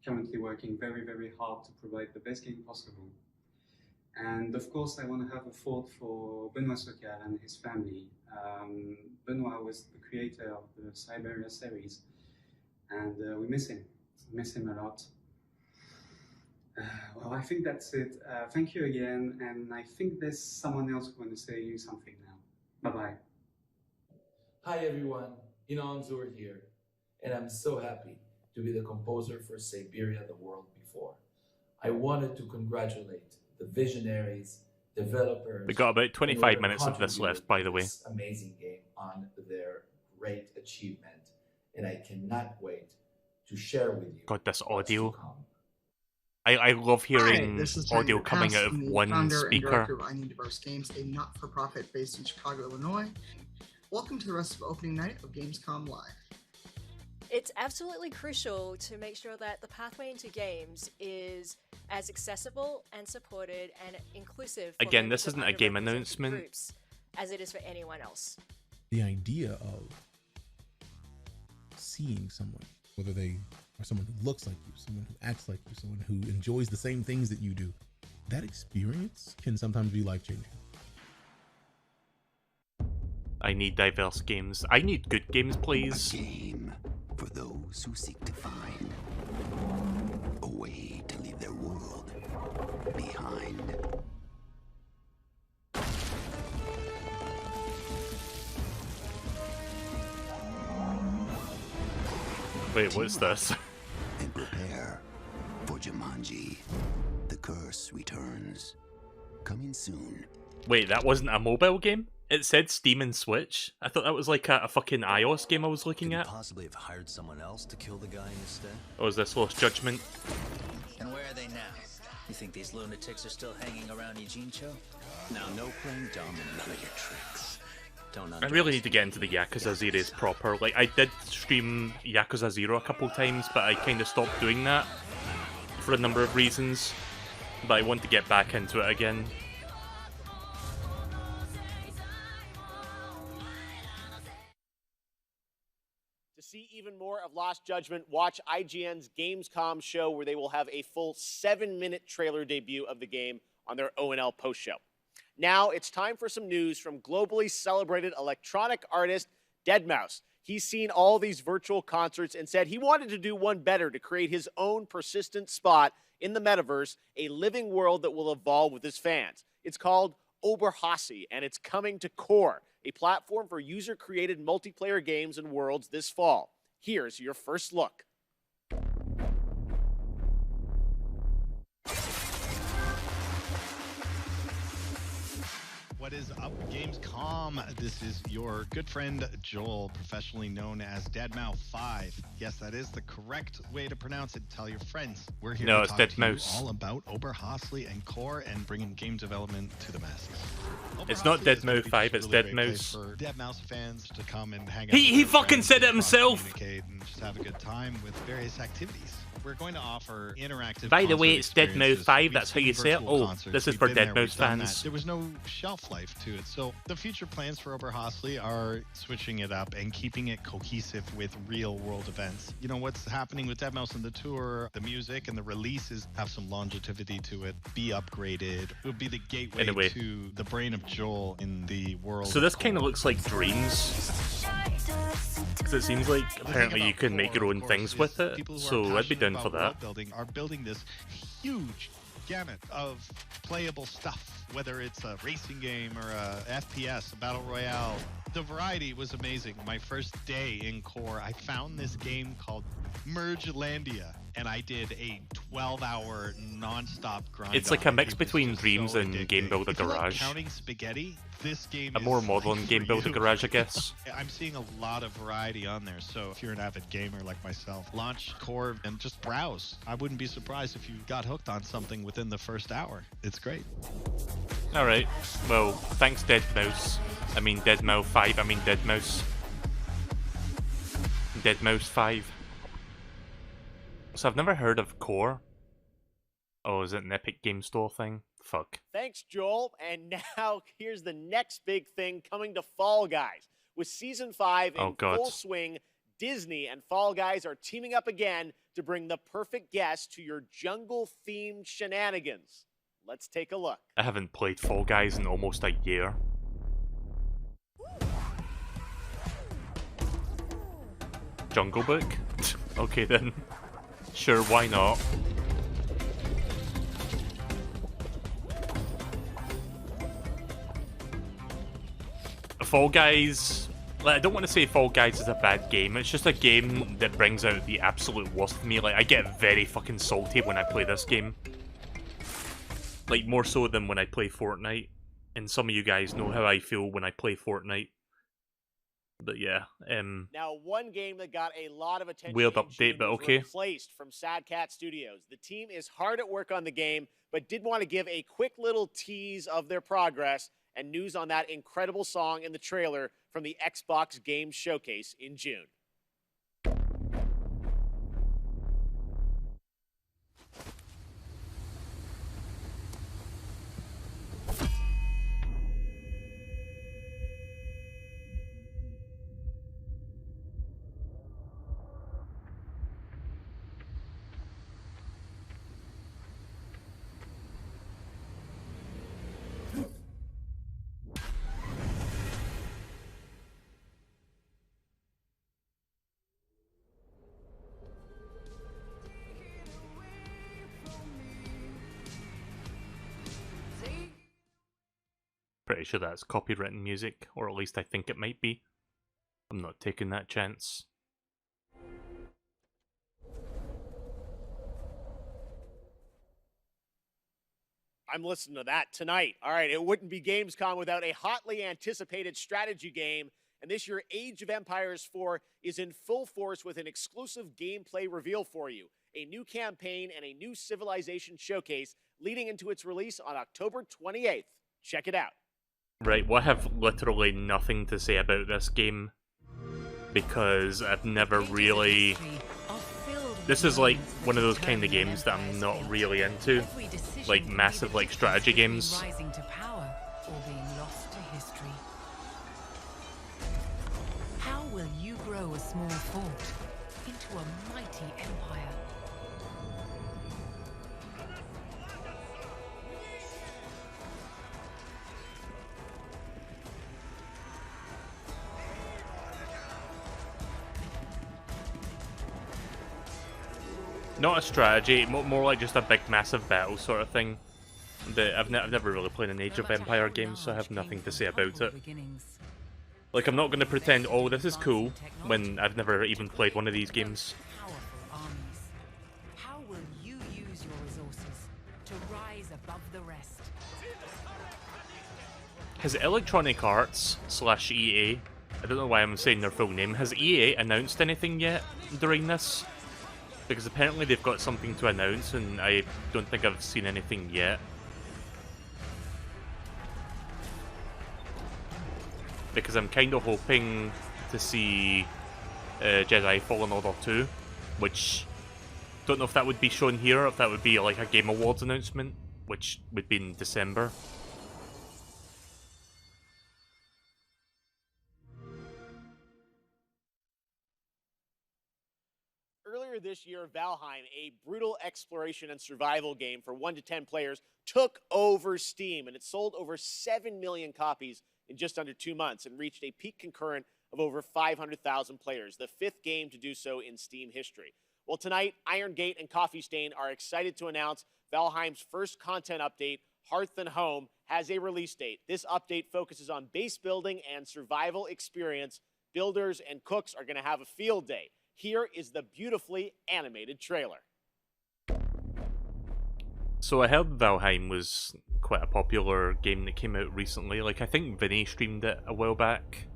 currently working very, very hard to provide the best game possible. And of course, I want to have a thought for Benoit Socal and his family. Benoit was the creator of the Siberia series, and we miss him. We miss him a lot. Well, I think that's it. Thank you again, and I think there's someone else who wants to say you something now. Bye-bye. Hi everyone, Inan Zur here, and I'm so happy to be the composer for Siberia: The World Before. I wanted to congratulate the visionaries, developers. We got about 25 whoever minutes of this contributed left, by to the way. this amazing game on their great achievement, and I cannot wait to share with you. God, this what's to audio. come. I love hearing Hi, this is audio Johnny coming out Bass. of I'm the one founder and speaker. director of I Need Diverse Games, a not-for-profit based in Chicago, Illinois. Welcome to the rest of opening night of Gamescom Live. It's absolutely crucial to make sure that the pathway into games is as accessible and supported and inclusive for Again, members this of isn't a game underrepresented announcement. groups as it is for anyone else. The idea of seeing someone, whether they are someone who looks like you, someone who acts like you, someone who enjoys the same things that you do, that experience can sometimes be life-changing. I need diverse games. I need good games, please. A game for those who seek to find a way to leave their world behind. Wait, what's this? And prepare for Jumanji. The Curse returns. Coming soon. Wait, that wasn't a mobile game? It said Steam and Switch? I thought that was like a fucking iOS game I was looking at. Possibly have hired someone else to kill the guy instead. Or is this Lost Judgment? And where are they now? You think these lunatics are still hanging around Eugene-cho? Now, no playing dumb and none of your tricks. Don't I really need to get into the Yakuza series proper. Like, I did stream Yakuza 0 a couple times, but I kind of stopped doing that for a number of reasons. But I want to get back into it again. To see even more of Lost Judgment, watch IGN's Gamescom show, where they will have a full 7-minute trailer debut of the game on their ONL post show. Now it's time for some news from globally celebrated electronic artist deadmau5. He's seen all these virtual concerts and said he wanted to do one better to create his own persistent spot in the metaverse, a living world that will evolve with his fans. It's called Oberhassi, and it's coming to Core, a platform for user-created multiplayer games and worlds this fall. Here's your first look. What is up, Gamescom? This is your good friend Joel, professionally known as deadmau5. Yes, that is the correct way to pronounce it. Tell your friends. We're here No, to it's talk to you deadmau5. all about Oberhasli and Core and bringing game development to the masses. Oh, It's not Honestly, Dead gonna Mouse be 5, just a it's really Dead great place Mouse. for Dead Mouse fans to come and hang out. He with their fucking friends said it and himself! communicate and just have a good time with various activities. We're going to offer interactive. By the way, concert it's Dead Mouse experiences. 5, We've that's how you seen say it? virtual Oh, concerts. this is We've for been Dead there, Mouse we've done that. fans. There was no shelf life to it. So the future plans for Oberhasli are switching it up and keeping it cohesive with real world events. You know, what's happening with Dead Mouse on the tour, the music and the releases have some longevity to it, be upgraded. It would be the gateway Anyway. to the brain of Joel in the world. So this kind of looks like Dreams. Because it seems like apparently you can make your own things with it, so I'd be down for that. Building are building this huge gamut of playable stuff, whether it's a racing game or a FPS, a battle royale. The variety was amazing. My first day in Core, I found this game called Mergelandia, and I did a 12-hour non-stop grind. It's like on a it. mix It was between just Dreams so and addicting. Game Builder If you like Garage. counting spaghetti, this game A is more like modern for Game Builder you. Garage, I guess. I'm seeing a lot of variety on there, so if you're an avid gamer like myself, launch Core and just browse. I wouldn't be surprised if you got hooked on something within the first hour. It's great. Alright, well, thanks Dead Mouse. I mean Dead Mouse 5, I mean Dead Mouse. Dead Mouse 5. So I've never heard of Core. Oh, is it an Epic Game Store thing? Fuck. Thanks, Joel. And now here's the next big thing coming to Fall Guys. With Season 5 in Oh, God. full swing, Disney and Fall Guys are teaming up again to bring the perfect guest to your jungle-themed shenanigans. Let's take a look. I haven't played Fall Guys in almost a year. Jungle Book? Okay then. Sure, why not? Fall Guys... Like, I don't want to say Fall Guys is a bad game, it's just a game that brings out the absolute worst of me. Like, I get very fucking salty when I play this game. Like, more so than when I play Fortnite. And some of you guys know how I feel when I play Fortnite. But yeah, Now, one game that got a lot of attention weird in update, June but was okay. replaced from Sad Cat Studios. The team is hard at work on the game, but did want to give a quick little tease of their progress and news on that incredible song in the trailer from the Xbox Games Showcase in June. Pretty sure that's copywritten music, or at least I think it might be. I'm not taking that chance. I'm listening to that tonight. All right, it wouldn't be Gamescom without a hotly anticipated strategy game. And this year, Age of Empires 4 is in full force with an exclusive gameplay reveal for you. A new campaign and a new civilization showcase leading into its release on October 28th. Check it out. Right, well I have literally nothing to say about this game. Because I've never really... This is like one of those kind of games that I'm not really into. Like massive like strategy games. Rising to power or being lost to history. How will you grow a small fort into a mighty empire? Not a strategy, more like just a big massive battle sort of thing. But I've never really played an Age of Empire game, so I have nothing to say about it. Like, I'm not going to pretend, oh, this is cool, when I've never even played one of these games. How will you use your resources to rise above the rest? Has Electronic Arts / EA, I don't know why I'm saying their full name, has EA announced anything yet during this? Because apparently they've got something to announce, and I don't think I've seen anything yet. because I'm kind of hoping to see Jedi Fallen Order 2, which don't know if that would be shown here or if that would be like a Game Awards announcement, which would be in December. Earlier this year, Valheim, a brutal exploration and survival game for 1 to 10 players, took over Steam, and it sold over 7 million copies in just under 2 months and reached a peak concurrent of over 500,000 players, the 5th game to do so in Steam history. Well, tonight, Iron Gate and Coffee Stain are excited to announce Valheim's first content update, Hearth and Home, has a release date. This update focuses on base building and survival experience. Builders and cooks are going to have a field day. Here is the beautifully animated trailer. So I heard Valheim was quite a popular game that came out recently. Like, I think Vinny streamed it a while back.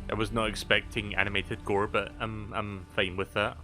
I was not expecting animated gore, but I'm fine with that.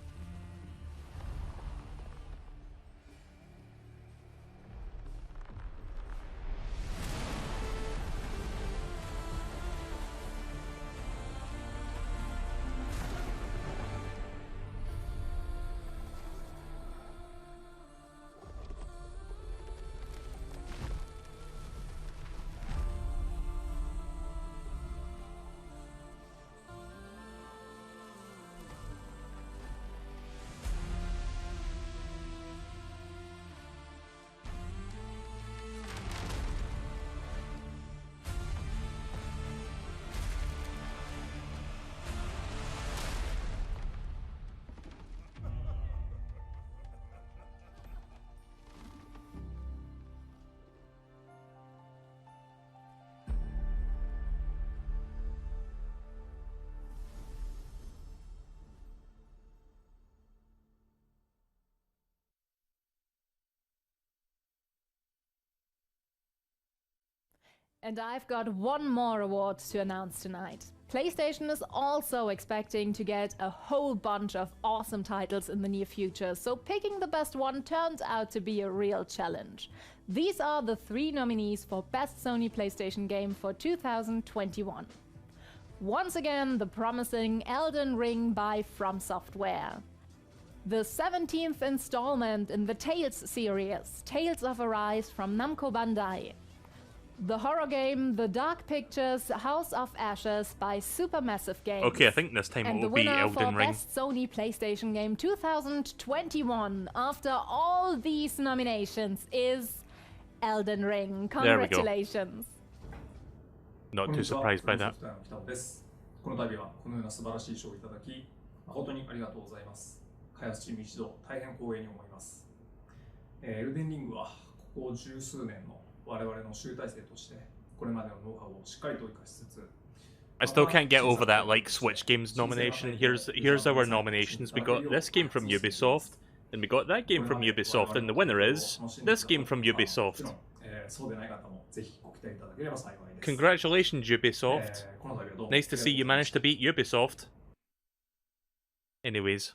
And I've got one more award to announce tonight. PlayStation is also expecting to get a whole bunch of awesome titles in the near future, so picking the best one turned out to be a real challenge. These are the 3 nominees for Best Sony PlayStation Game for 2021. Once again, the promising Elden Ring by From Software. The 17th installment in the Tales series, Tales of Arise from Namco Bandai. The horror game The Dark Pictures House of Ashes by Supermassive Games. Okay, I think this time it will be Elden for Ring. Best Sony PlayStation Game 2021 after all these nominations is Elden Ring. Congratulations. Not too surprised by that. この度はこのような素晴らしい賞をいただき、誠にありがとうございます。開発チーム一同大変光栄に思います。エルデンリングはここ十数年の我々の集大成としてこれまでのノウハウをしっかりと生かしつつ I still can't get over that like Switch Games nomination. Here's our nominations. We got this game from Ubisoft, and we got that game from Ubisoft, and the winner is this game from Ubisoft. そうでない方もぜひご期待いただければ幸いです。 Congratulations, Ubisoft. Nice to see you managed to beat Ubisoft. Anyways.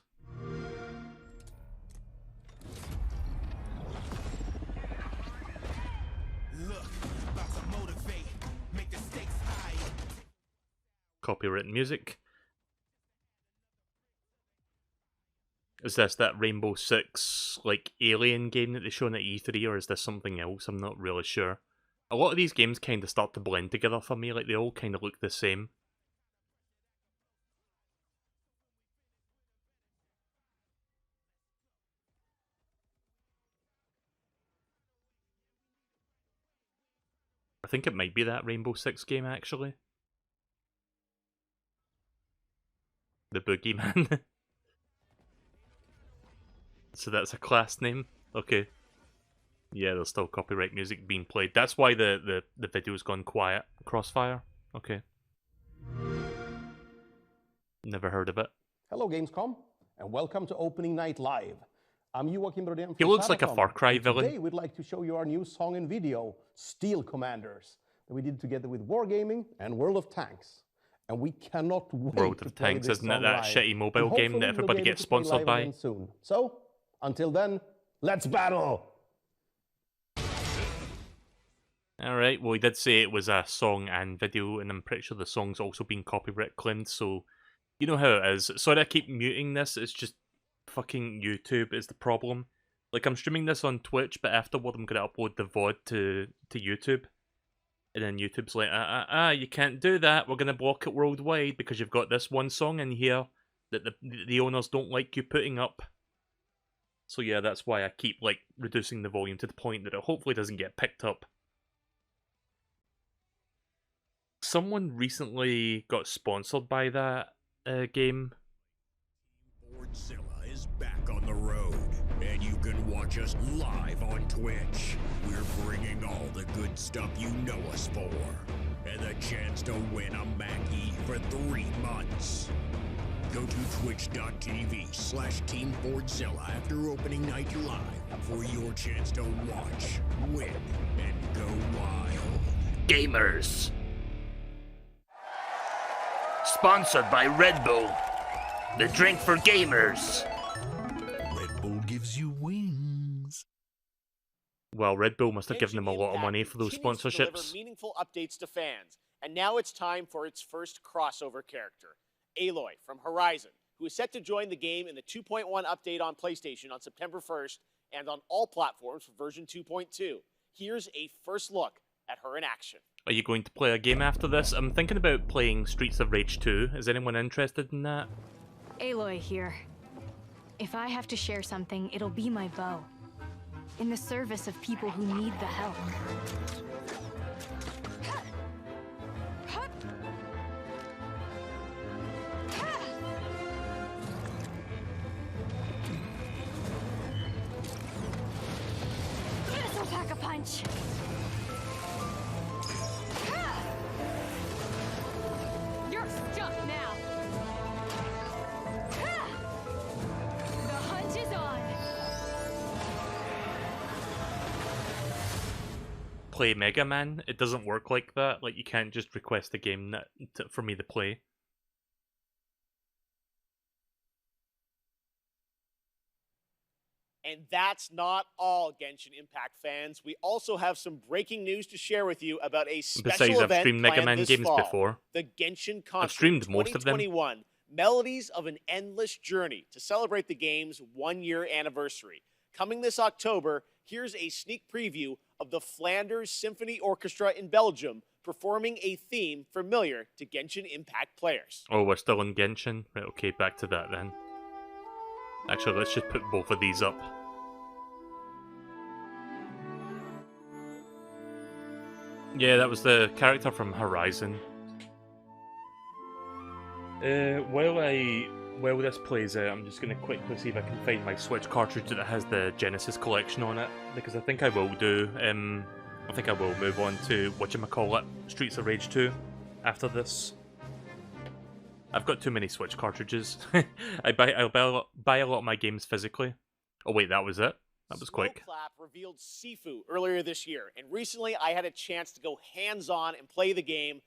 Copywritten music. Is this that Rainbow Six, like, alien game that they shown at E3, or is this something else? I'm not really sure. A lot of these games kind of start to blend together for me, like they all kind of look the same. I think it might be that Rainbow Six game, actually. The Boogeyman. So that's a class name? Okay. Yeah, there's still copyright music being played. That's why the video's gone quiet. Crossfire? Okay. Never heard of it. Hello, Gamescom, and welcome to Opening Night Live. I'm Joachim Brodén. He looks like a Far Cry villain. Today, we'd like to show you our new song and video, Steel Commanders, that we did together with Wargaming and World of Tanks. And we cannot wait World to of play Tanks, this isn't it? song That live. shitty mobile And game that hopefully everybody we'll be gets able to play sponsored live by. again soon. So, until then, let's battle! Alright, well, he did say it was a song and video, and I'm pretty sure the song's also been copyright claimed, so you know how it is. Sorry I keep muting this, it's just fucking YouTube is the problem. Like, I'm streaming this on Twitch, but afterward I'm going to upload the VOD to YouTube. And then YouTube's like, you can't do that, we're going to block it worldwide because you've got this one song in here that the owners don't like you putting up. So yeah, that's why I keep, like, reducing the volume to the point that it hopefully doesn't get picked up. Someone recently got sponsored by that game. Fordzilla is back on the road, and you can watch us live on Twitch. We're bringing all the good stuff you know us for, and the chance to win a Mackie for 3 months. Go to twitch.tv/Team Fordzilla after opening night live for your chance to watch, win, and go wild. Gamers. Sponsored by Red Bull, the drink for gamers. Red Bull gives you wings. Well, Red Bull must have given them a lot of money for those continues to sponsorships. deliver meaningful updates to fans, and now it's time for its first crossover character, Aloy from Horizon, who is set to join the game in the 2.1 update on PlayStation on September 1st and on all platforms for version 2.2. Here's a first look at her in action. Are you going to play a game after this? I'm thinking about playing Streets of Rage 2. Is anyone interested in that? Aloy here. If I have to share something, it'll be my bow. In the service of people who need the help. This'll pack a punch. You're stuck now. The hunt is on. Play Mega Man? It doesn't work like that. Like, you can't just request a game for me to play. And that's not all, Genshin Impact fans. We also have some breaking news to share with you about a special Besides, I've event streamed Mega Man this games fall, before. the Genshin Concert I've streamed most of them. 2021, Melodies of an Endless Journey, to celebrate the game's 1-year anniversary. Coming this October, here's a sneak preview of the Flanders Symphony Orchestra in Belgium performing a theme familiar to Genshin Impact players. Oh, we're still in Genshin? Right, okay, back to that then. Actually, let's just put both of these up. Yeah, that was the character from Horizon. While this plays out, I'm just going to quickly see if I can find my Switch cartridge that has the Genesis collection on it, because I think I will do. I think I will move on to whatchamacallit, Streets of Rage 2 after this. I've got too many Switch cartridges. I'll buy a lot of my games physically. Oh wait, that was it? That was quick. Clap revealed Sifu earlier this year, and recently I had a chance to go hands-on and play the game.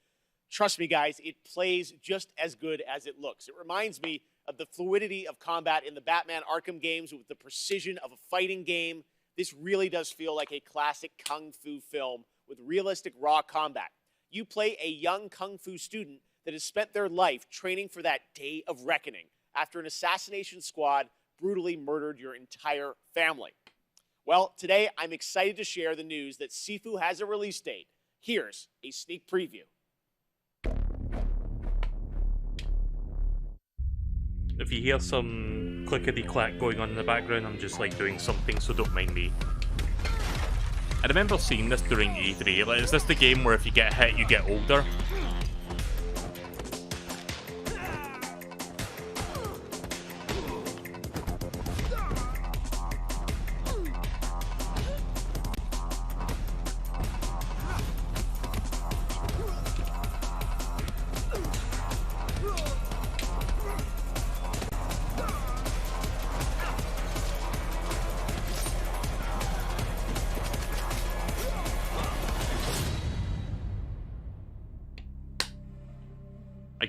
Trust me, guys, it plays just as good as it looks. It reminds me of the fluidity of combat in the Batman Arkham games with the precision of a fighting game. This really does feel like a classic kung fu film with realistic raw combat. You play a young kung fu student that has spent their life training for that day of reckoning after an assassination squad brutally murdered your entire family. Well, today I'm excited to share the news that Sifu has a release date. Here's a sneak preview. If you hear some clickety-clack going on in the background, I'm just like doing something, so don't mind me. I remember seeing this during E3. Like, is this the game where if you get hit, you get older?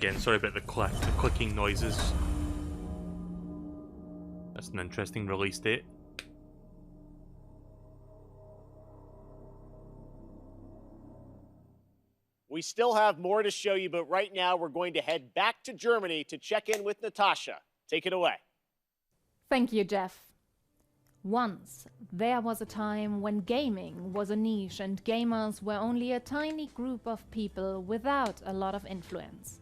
Again, sorry about the clicking noises. That's an interesting release date. We still have more to show you, but right now we're going to head back to Germany to check in with Natasha. Take it away. Thank you, Geoff. Once, there was a time when gaming was a niche and gamers were only a tiny group of people without a lot of influence.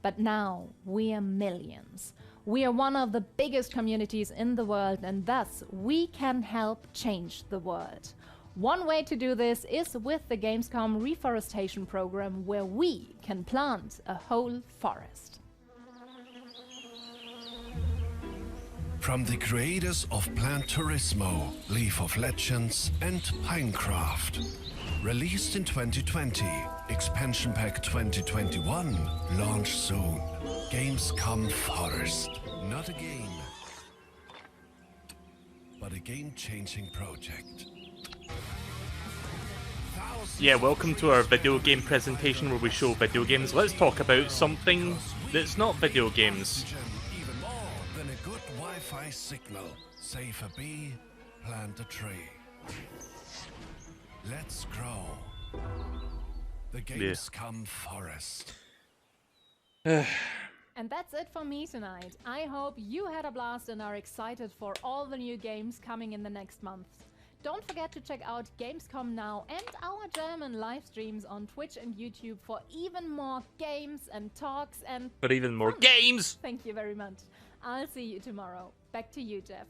But now, we are millions. We are one of the biggest communities in the world, and thus, we can help change the world. One way to do this is with the GamesCom reforestation program, where we can plant a whole forest. From the creators of Plant Turismo, League of Legends, and Pinecraft. Released in 2020, Expansion Pack 2021, launch soon. GamesCom Forest. Not a game, but a game-changing project. Yeah, welcome to our video game presentation where we show video games. Let's talk about something that's not video games. Even more than a good Wi-Fi signal. Save a bee, plant a tree. Let's grow. The GamesCom Forest. And that's it for me tonight. I hope you had a blast and are excited for all the new games coming in the next month. Don't forget to check out Gamescom Now and our German live streams on Twitch and YouTube for even more games and talks and But even more fun. games! Thank you very much. I'll see you tomorrow. Back to you, Geoff.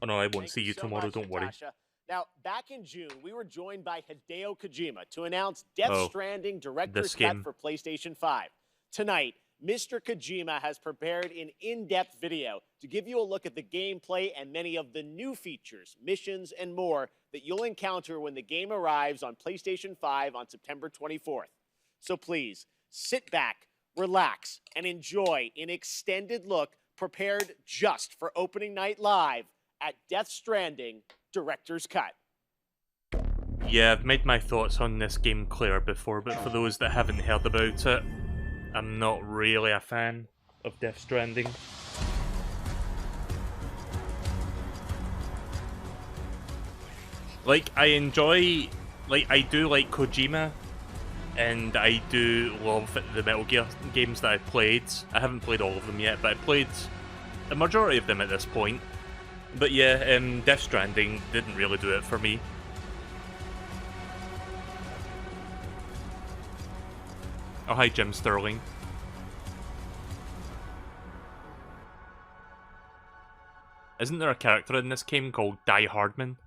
Oh no, I won't Thank see you so tomorrow, much, don't worry. Natasha. Now, back in June, we were joined by Hideo Kojima to announce Death Stranding Director's Cut for PlayStation 5. Tonight, Mr. Kojima has prepared an in-depth video to give you a look at the gameplay and many of the new features, missions, and more that you'll encounter when the game arrives on PlayStation 5 on September 24th. So please, sit back, relax, and enjoy an extended look prepared just for opening night live at Death Stranding Director's Cut. Yeah, I've made my thoughts on this game clear before, but for those that haven't heard about it, I'm not really a fan of Death Stranding. Like, I do like Kojima, and I do love the Metal Gear games that I've played. I haven't played all of them yet, but I played a majority of them at this point. But yeah, Death Stranding didn't really do it for me. Oh, hi, Jim Sterling. Isn't there a character in this game called Die Hardman?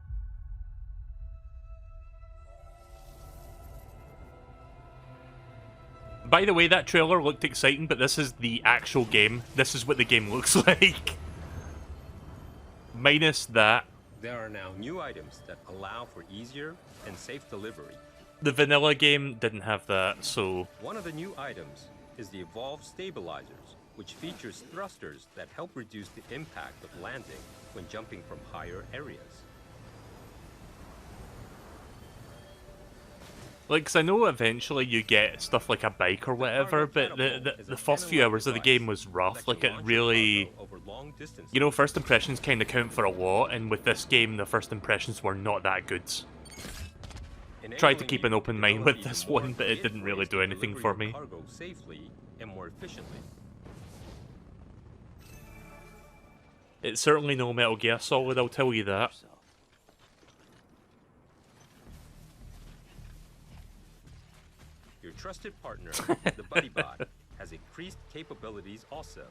By the way, that trailer looked exciting, but this is the actual game. This is what the game looks like. Minus that. There are now new items that allow for easier and safe delivery. The vanilla game didn't have that, so... One of the new items is the Evolved Stabilizers, which features thrusters that help reduce the impact of landing when jumping from higher areas. Like, 'cause I know eventually you get stuff like a bike or whatever, but the first few hours of the game was rough. Like, it really... You know, first impressions kind of count for a lot, and with this game, the first impressions were not that good. Tried to keep an open mind with this one, but it didn't really do anything for me. Cargo safely and more efficiently. It's certainly no Metal Gear Solid, I'll tell you that. Your trusted partner, the BuddyBot, has increased capabilities also.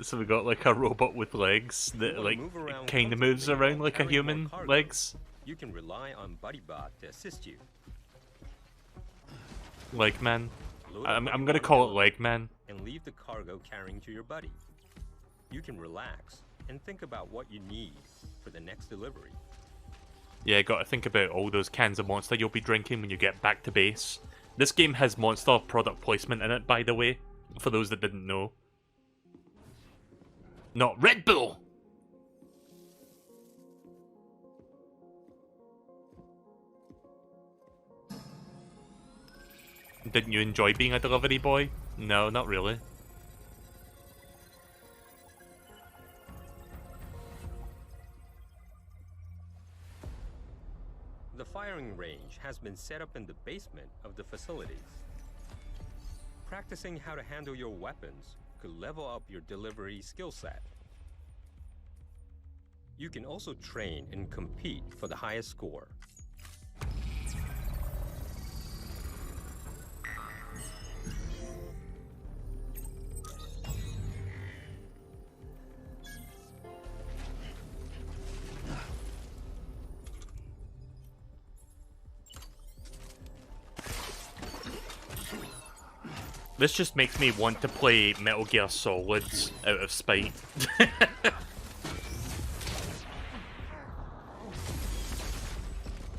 So we got like a robot with legs that like kind of moves around like a human legs. You can rely on BuddyBot to assist you. Leg man. I'm gonna call it Leg man. And leave the cargo carrying to your buddy. You can relax and think about what you need for the next delivery. Yeah, gotta think about all those cans of Monster you'll be drinking when you get back to base. This game has Monster product placement in it, by the way, for those that didn't know. Not Red Bull! Didn't you enjoy being a delivery boy? No, not really. The firing range has been set up in the basement of the facilities. Practicing how to handle your weapons could level up your delivery skill set. You can also train and compete for the highest score. This just makes me want to play Metal Gear Solid out of spite.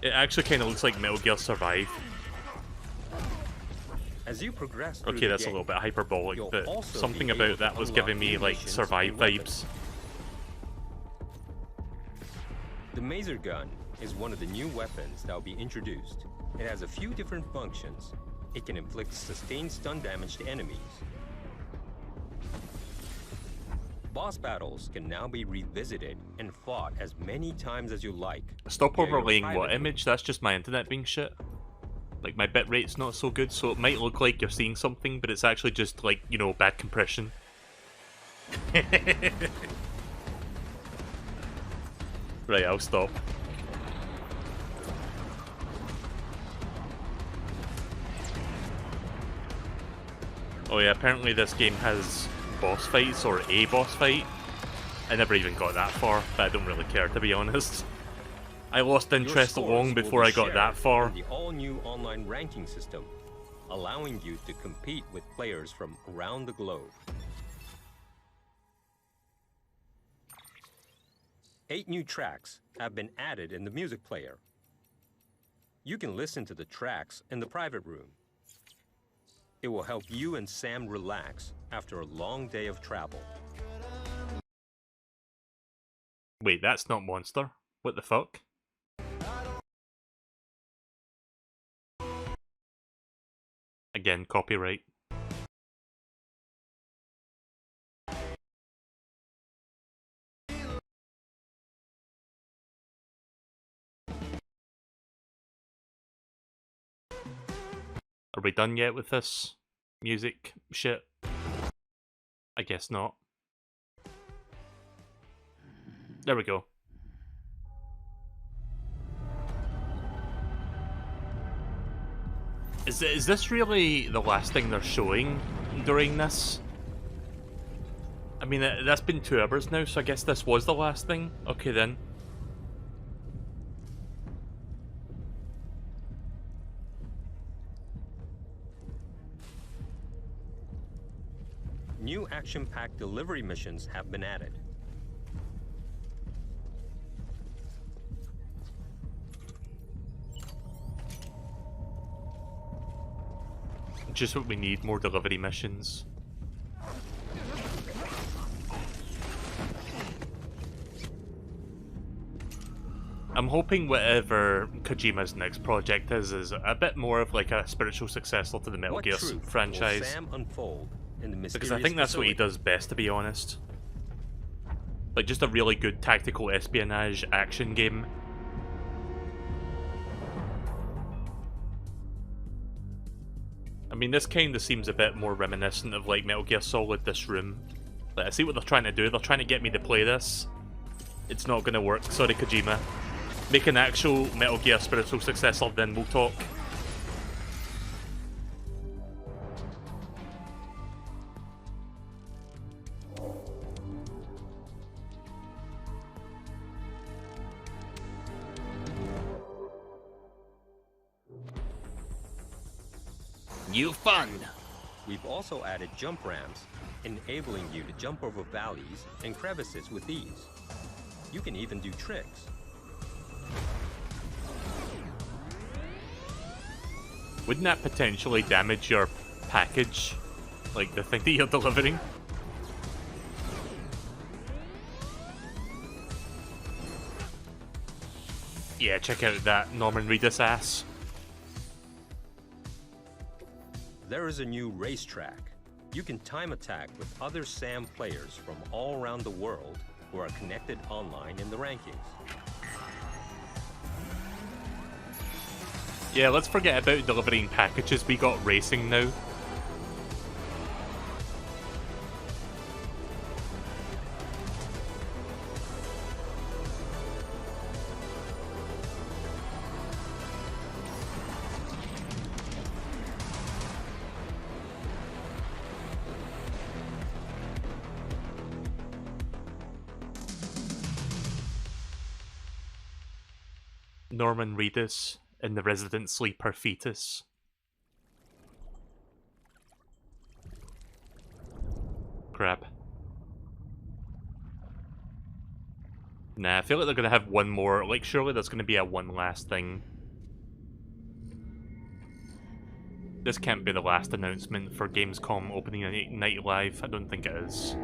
It actually kind of looks like Metal Gear Survive. As you progress through Okay, the that's a game, little bit hyperbolic, you'll but also something be able about to that was unlock giving me new like missions Survive and weapons. vibes. The Maser Gun is one of the new weapons that will be introduced. It has a few different functions. It can inflict sustained stun damage to enemies. Boss battles can now be revisited and fought as many times as you like. Stop via your overlaying private what image? That's just my internet being shit. Like, my bitrate's not so good, so it might look like you're seeing something, but it's actually just, like, you know, bad compression. Right, I'll stop. Oh yeah, apparently this game has boss fights, or a boss fight. I never even got that far, but I don't really care, to be honest. I lost interest long before I got that far. The all-new online ranking system, allowing you to compete with players from around the globe. 8 new tracks have been added in the music player. You can listen to the tracks in the private room. It will help you and Sam relax after a long day of travel. Wait, that's not Monster. What the fuck? Again, copyright. Are we done yet with this music shit? I guess not. There we go. Is this really the last thing they're showing during this? I mean, that's been 2 hours now, so I guess this was the last thing? Okay then. New action-packed delivery missions have been added. Just what we need, more delivery missions. I'm hoping whatever Kojima's next project is a bit more of like a spiritual successor to the Metal Gear franchise. Will Sam unfold in the Because I think that's what he does best, to be honest. Like, just a really good tactical espionage action game. I mean, this kind of seems a bit more reminiscent of, like, Metal Gear Solid, this room. Like, I see what they're trying to do. They're trying to get me to play this. It's not gonna work. Sorry, Kojima. Make an actual Metal Gear spiritual successor, then we'll talk. New fun. We've also added jump ramps, enabling you to jump over valleys and crevices with ease. You can even do tricks. Wouldn't that potentially damage your package? Like, the thing that you're delivering? Yeah, check out that Norman Reedus ass. There is a new racetrack, You can time attack with other SAM players from all around the world who are connected online in the rankings. Yeah, let's forget about delivering packages. We got racing now. Norman Reedus in the Resident Sleeper Fetus. Crap. Nah, I feel like they're gonna have one more. Like, surely there's gonna be a one last thing. This can't be the last announcement for Gamescom opening night live. I don't think it is.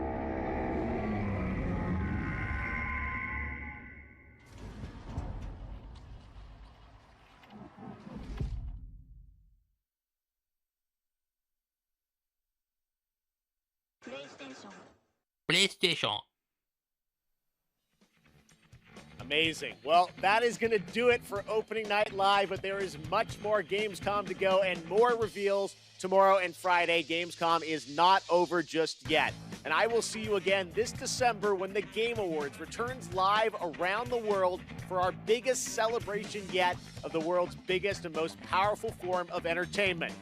PlayStation. Amazing. Well, that is going to do it for opening night live, but there is much more Gamescom to go and more reveals tomorrow and Friday. Gamescom is not over just yet. And I will see you again this December when the Game Awards returns live around the world for our biggest celebration yet of the world's biggest and most powerful form of entertainment.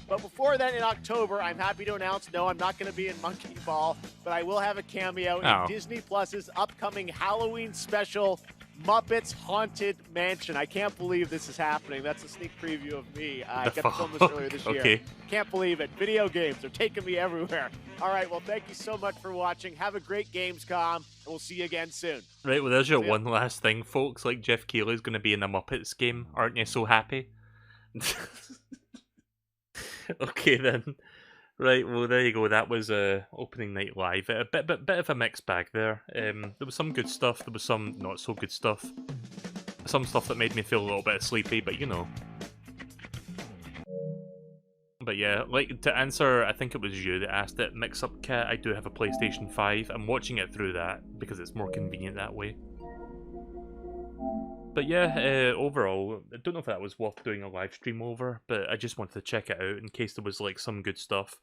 But before then, in October, I'm happy to announce, no, I'm not going to be in Monkey Ball, but I will have a cameo in Disney Plus's upcoming Halloween special, Muppets Haunted Mansion. I can't believe this is happening. That's a sneak preview of me. I got to film this earlier this year. Can't believe it. Video games are taking me everywhere. All right, well, thank you so much for watching. Have a great Gamescom, and we'll see you again soon. Right, well, there's your one last thing, folks. Like, Geoff Keighley's going to be in a Muppets game. Aren't you so happy? Okay then, right. Well, there you go. That was opening night live. A bit of a mixed bag there. There was some good stuff. There was some not so good stuff. Some stuff that made me feel a little bit sleepy, but you know. But yeah, like to answer, I think it was you that asked it. Mix Up Cat. I do have a PlayStation 5. I'm watching it through that because it's more convenient that way. But yeah, overall, I don't know if that was worth doing a live stream over, but I just wanted to check it out in case there was like some good stuff.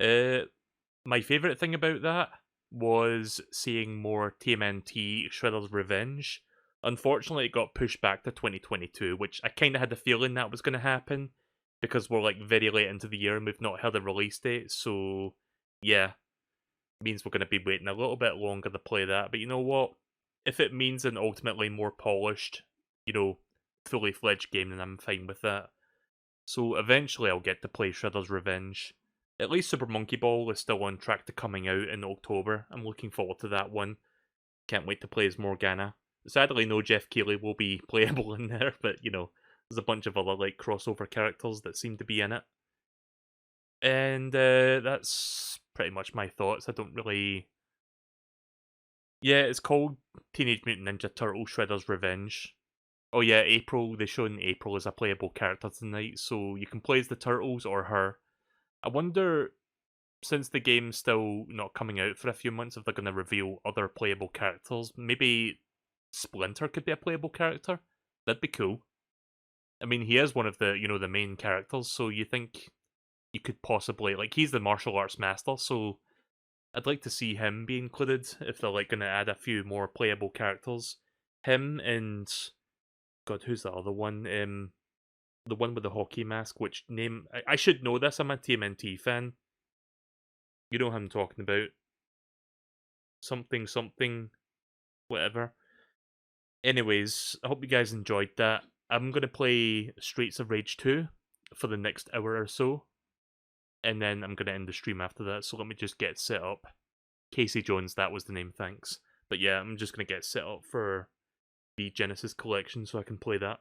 My favourite thing about that was seeing more TMNT Shredder's Revenge. Unfortunately, it got pushed back to 2022, which I kind of had a feeling that was going to happen, because we're like very late into the year and we've not had a release date, so yeah, means we're going to be waiting a little bit longer to play that, but you know what? If it means an ultimately more polished, you know, fully fledged game, then I'm fine with that. So eventually I'll get to play Shredder's Revenge. At least Super Monkey Ball is still on track to coming out in October. I'm looking forward to that one. Can't wait to play as Morgana. Sadly, no Geoff Keighley will be playable in there, but you know, there's a bunch of other like crossover characters that seem to be in it. And that's pretty much my thoughts. I don't really... Yeah, it's called Teenage Mutant Ninja Turtles Shredder's Revenge. Oh yeah, April, they shown April as a playable character tonight, so you can play as the Turtles or her. I wonder, since the game's still not coming out for a few months, if they're going to reveal other playable characters. Maybe Splinter could be a playable character? That'd be cool. I mean, he is one of the, you know, the main characters, so you think you could possibly, like, he's the martial arts master, so I'd like to see him be included if they're like going to add a few more playable characters. Him and God, who's the other one? The one with the hockey mask. Which name? I should know this. I'm a TMNT fan. You know who I'm talking about. Something, whatever. Anyways, I hope you guys enjoyed that. I'm gonna play Streets of Rage 2 for the next hour or so. And then I'm going to end the stream after that, so let me just get set up. Casey Jones, that was the name, thanks. But yeah, I'm just going to get set up for the Genesis collection so I can play that.